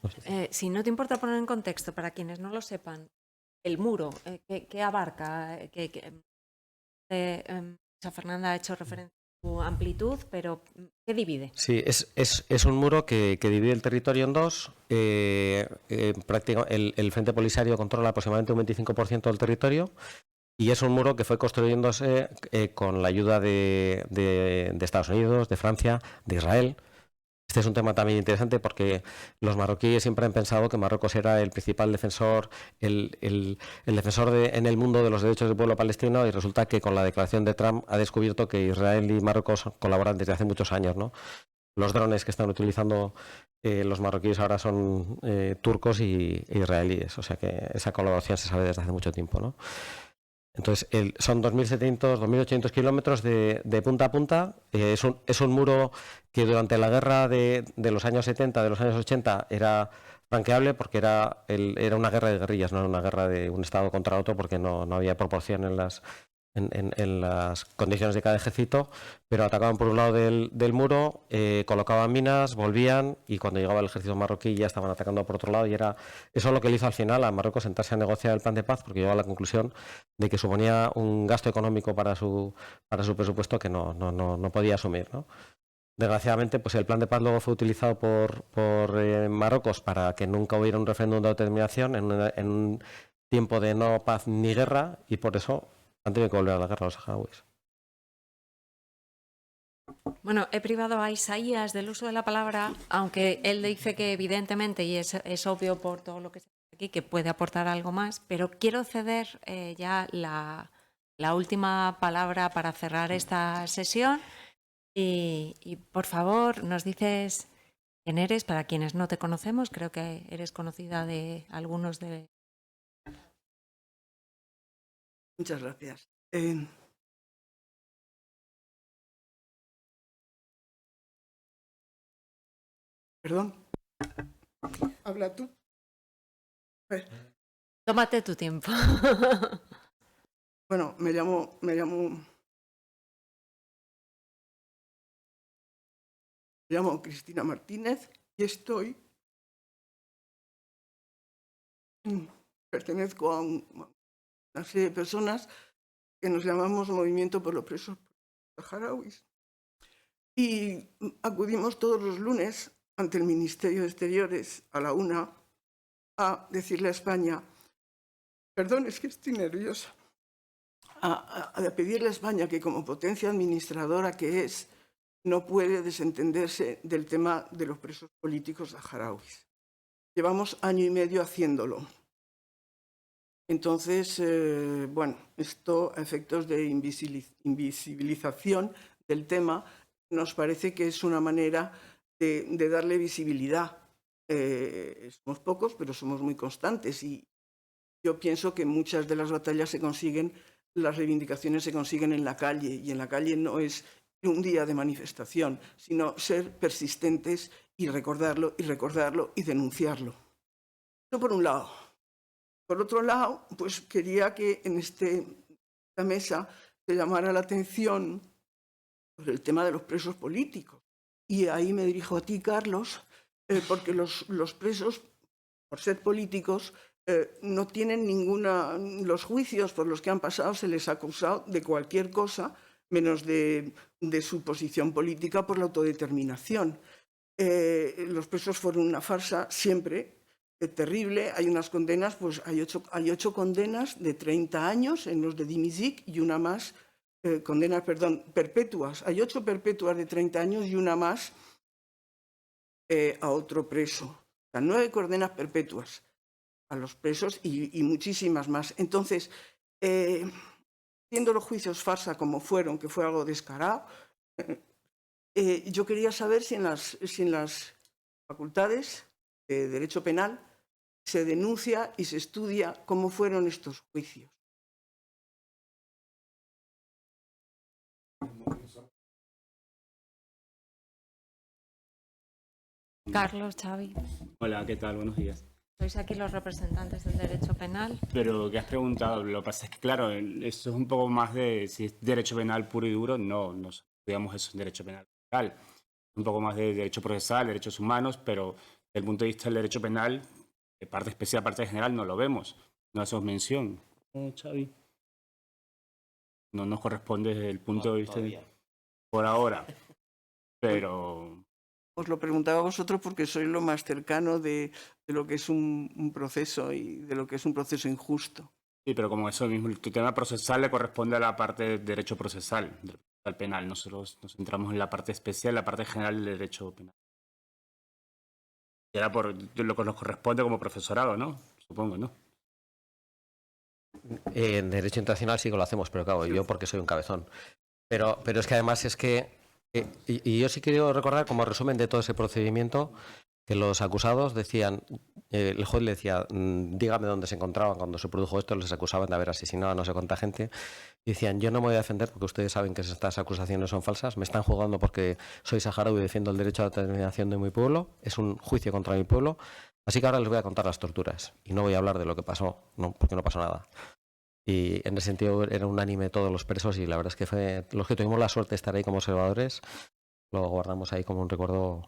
si no te importa poner en contexto, para quienes no lo sepan, el muro, ¿qué abarca? Fernanda ha hecho referencia a su amplitud, pero ¿qué divide? Sí, es un muro que divide el territorio en dos. El Frente Polisario controla aproximadamente un 25% del territorio, y es un muro que fue construyéndose con la ayuda de Estados Unidos, de Francia, de Israel. Este es un tema también interesante porque los marroquíes siempre han pensado que Marruecos era el principal defensor, el defensor en el mundo de los derechos del pueblo palestino, y resulta que con la declaración de Trump ha descubierto que Israel y Marruecos colaboran desde hace muchos años, ¿no? Los drones que están utilizando los marroquíes ahora son turcos y israelíes, o sea que esa colaboración se sabe desde hace mucho tiempo, ¿no? Entonces, son 2.700, 2.800 kilómetros de punta a punta. Es un muro que durante la guerra de los años 70, de los años 80, era franqueable porque era una guerra de guerrillas, no era una guerra de un Estado contra otro, porque no había proporción en las condiciones de cada ejército, pero atacaban por un lado del muro, colocaban minas, volvían, y cuando llegaba el ejército marroquí ya estaban atacando por otro lado, y era eso lo que le hizo al final a Marruecos sentarse a negociar el plan de paz, porque llegó a la conclusión de que suponía un gasto económico para su presupuesto que no podía asumir, ¿no? Desgraciadamente, pues el plan de paz luego fue utilizado por Marruecos para que nunca hubiera un referéndum de autodeterminación en un tiempo de no paz ni guerra, y por eso han tenido que volver a la guerra los saharauis. Bueno, he privado a Isaías del uso de la palabra, aunque él dice que evidentemente, y es obvio por todo lo que se dice aquí, que puede aportar algo más, pero quiero ceder ya la última palabra para cerrar esta sesión, Y por favor, nos dices quién eres para quienes no te conocemos. Creo que eres conocida de algunos de... Muchas gracias. Perdón. Habla tú. Tómate tu tiempo. Bueno, me llamo Cristina Martínez y pertenezco a una serie de personas que nos llamamos Movimiento por los Presos Saharauis. Y acudimos todos los lunes ante el Ministerio de Exteriores a la 1 a decirle a España, perdón, es que estoy nerviosa, a pedirle a España que como potencia administradora que es, no puede desentenderse del tema de los presos políticos saharauis. Llevamos año y medio haciéndolo. Entonces, bueno, esto a efectos de invisibilización del tema nos parece que es una manera de darle visibilidad. Somos pocos, pero somos muy constantes y yo pienso que muchas de las batallas se consiguen, las reivindicaciones se consiguen en la calle y en la calle no es un día de manifestación, sino ser persistentes y recordarlo y recordarlo y denunciarlo. Eso por un lado. Por otro lado, pues quería que en esta mesa se llamara la atención sobre el tema de los presos políticos. Y ahí me dirijo a ti, Carlos, porque los presos, por ser políticos, no tienen los juicios por los que han pasado se les ha acusado de cualquier cosa menos de su posición política por la autodeterminación. Los presos fueron una farsa siempre, terrible. Hay unas condenas, pues hay 8 condenas de 30 años en los de Dimizik y una más, condenas, perdón, perpetuas. Hay 8 perpetuas de 30 años y una más a otro preso. O sea, 9 condenas perpetuas a los presos y muchísimas más. Entonces, siendo los juicios farsa como fueron, que fue algo descarado, yo quería saber si en las facultades de Derecho Penal se denuncia y se estudia cómo fueron estos juicios. Carlos, Xavi. Hola, ¿qué tal? Buenos días. Sois aquí los representantes del derecho penal. Pero, ¿qué has preguntado? Lo que pasa es que, claro, eso es un poco más de... Si es derecho penal puro y duro, no estudiamos eso en derecho penal. Un poco más de derecho procesal, derechos humanos, pero desde el punto de vista del derecho penal, de parte especial, parte general, no lo vemos. No hacemos mención. ¿No, Xavi? No nos corresponde desde el punto de vista... Por ahora. Pero... Os lo preguntaba a vosotros porque sois lo más cercano de lo que es un proceso y de lo que es un proceso injusto. Sí, pero como eso mismo, el tema procesal le corresponde a la parte de derecho procesal, al penal. Nosotros nos centramos en la parte especial, la parte general del derecho penal. Y era por lo que nos corresponde como profesorado, ¿no? Supongo, ¿no? En Derecho Internacional sí que lo hacemos, pero claro, yo porque soy un cabezón. Pero es que además es que... Y yo sí quiero recordar como resumen de todo ese procedimiento que los acusados decían, el juez le decía, dígame dónde se encontraban cuando se produjo esto, les acusaban de haber asesinado a no sé cuánta gente, y decían, yo no me voy a defender porque ustedes saben que estas acusaciones son falsas, me están juzgando porque soy saharaui y defiendo el derecho a la determinación de mi pueblo, es un juicio contra mi pueblo, así que ahora les voy a contar las torturas y no voy a hablar de lo que pasó, no, porque no pasó nada. Y en ese sentido era unánime todos los presos y la verdad es que los que tuvimos la suerte de estar ahí como observadores, lo guardamos ahí como un recuerdo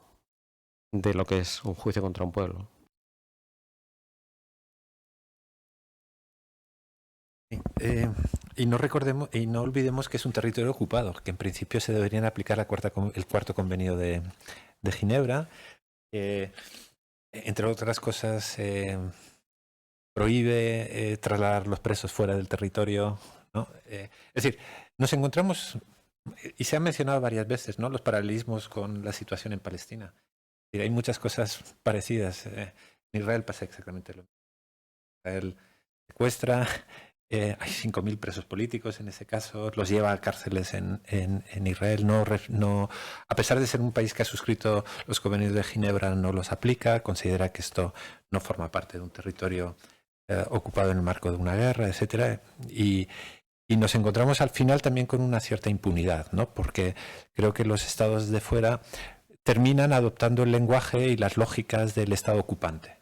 de lo que es un juicio contra un pueblo. Y no olvidemos que es un territorio ocupado, que en principio se deberían aplicar el cuarto convenio de Ginebra. Entre otras cosas, prohíbe trasladar los presos fuera del territorio, ¿no? Es decir, nos encontramos, y se ha mencionado varias veces, ¿no?, los paralelismos con la situación en Palestina. Hay muchas cosas parecidas. En Israel pasa exactamente lo mismo. Israel secuestra, Hay 5.000 presos políticos en ese caso, los lleva a cárceles en Israel. A pesar de ser un país que ha suscrito los convenios de Ginebra, no los aplica, considera que esto no forma parte de un territorio ocupado en el marco de una guerra, etcétera. Y nos encontramos al final también con una cierta impunidad, ¿no? Porque creo que los estados de fuera terminan adoptando el lenguaje y las lógicas del estado ocupante.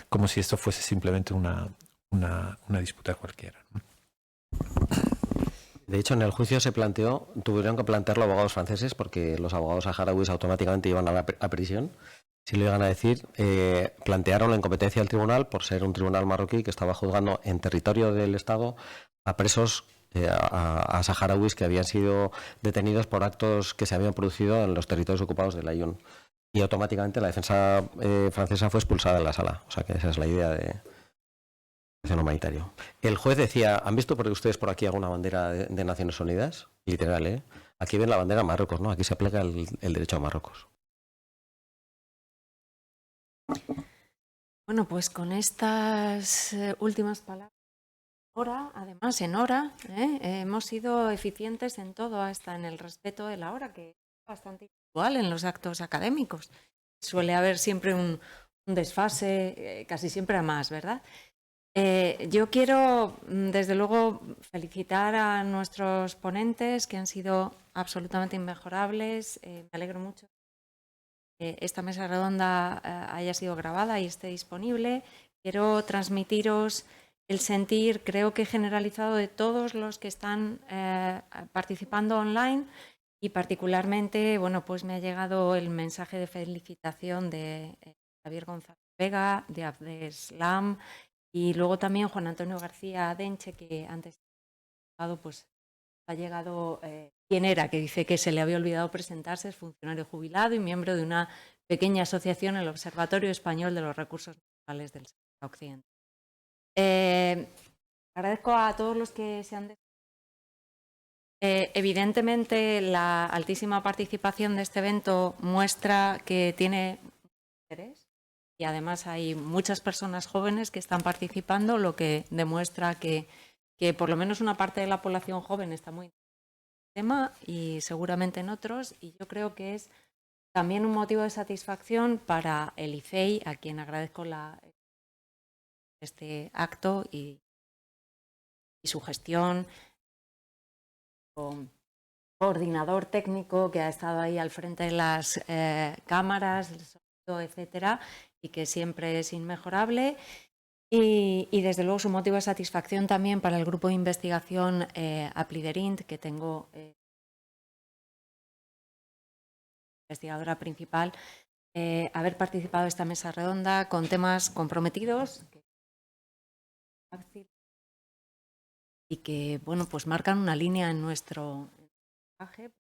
Como si esto fuese simplemente una disputa cualquiera, ¿no? De hecho, en el juicio tuvieron que plantearlo abogados franceses porque los abogados saharauis automáticamente iban a prisión. Si lo iban a decir, plantearon la incompetencia del tribunal por ser un tribunal marroquí que estaba juzgando en territorio del Estado a presos, a saharauis que habían sido detenidos por actos que se habían producido en los territorios ocupados del Ayun. Y automáticamente la defensa francesa fue expulsada de la sala. O sea que esa es la idea de acción humanitario. El juez decía, ¿han visto ustedes por aquí alguna bandera de Naciones Unidas? Literal, ¿eh? Aquí ven la bandera de Marruecos, ¿no? Aquí se aplica el derecho a Marruecos. Bueno, pues con estas últimas palabras, en hora, hemos sido eficientes en todo, hasta en el respeto de la hora, que es bastante habitual en los actos académicos. Suele haber siempre un desfase, casi siempre a más, ¿verdad? Yo quiero, desde luego, felicitar a nuestros ponentes, que han sido absolutamente inmejorables. Me alegro mucho que esta mesa redonda haya sido grabada y esté disponible. Quiero transmitiros el sentir, creo que generalizado, de todos los que están participando online, y particularmente, bueno, pues me ha llegado el mensaje de felicitación de Javier González Vega, de Abdeslam, y luego también Juan Antonio García Denche, que antes pues ha llegado quién era, que dice que se le había olvidado presentarse, es funcionario jubilado y miembro de una pequeña asociación, el Observatorio Español de los Recursos Naturales del Sahara Occidental. Agradezco a todos los que se han evidentemente, la altísima participación de este evento muestra que tiene interés, y además hay muchas personas jóvenes que están participando, lo que demuestra que por lo menos una parte de la población joven está muy interesada en el tema, y seguramente en otros, y yo creo que es también un motivo de satisfacción para el ICEI, a quien agradezco este acto y su gestión, coordinador técnico que ha estado ahí al frente de las cámaras, el sonido, etcétera, y que siempre es inmejorable. Y desde luego su motivo de satisfacción también para el grupo de investigación Apliderint, que tengo investigadora principal, haber participado en esta mesa redonda con temas comprometidos y que, bueno, pues marcan una línea en nuestro mensaje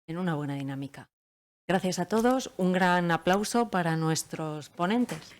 en una buena dinámica. Gracias a todos, un gran aplauso para nuestros ponentes.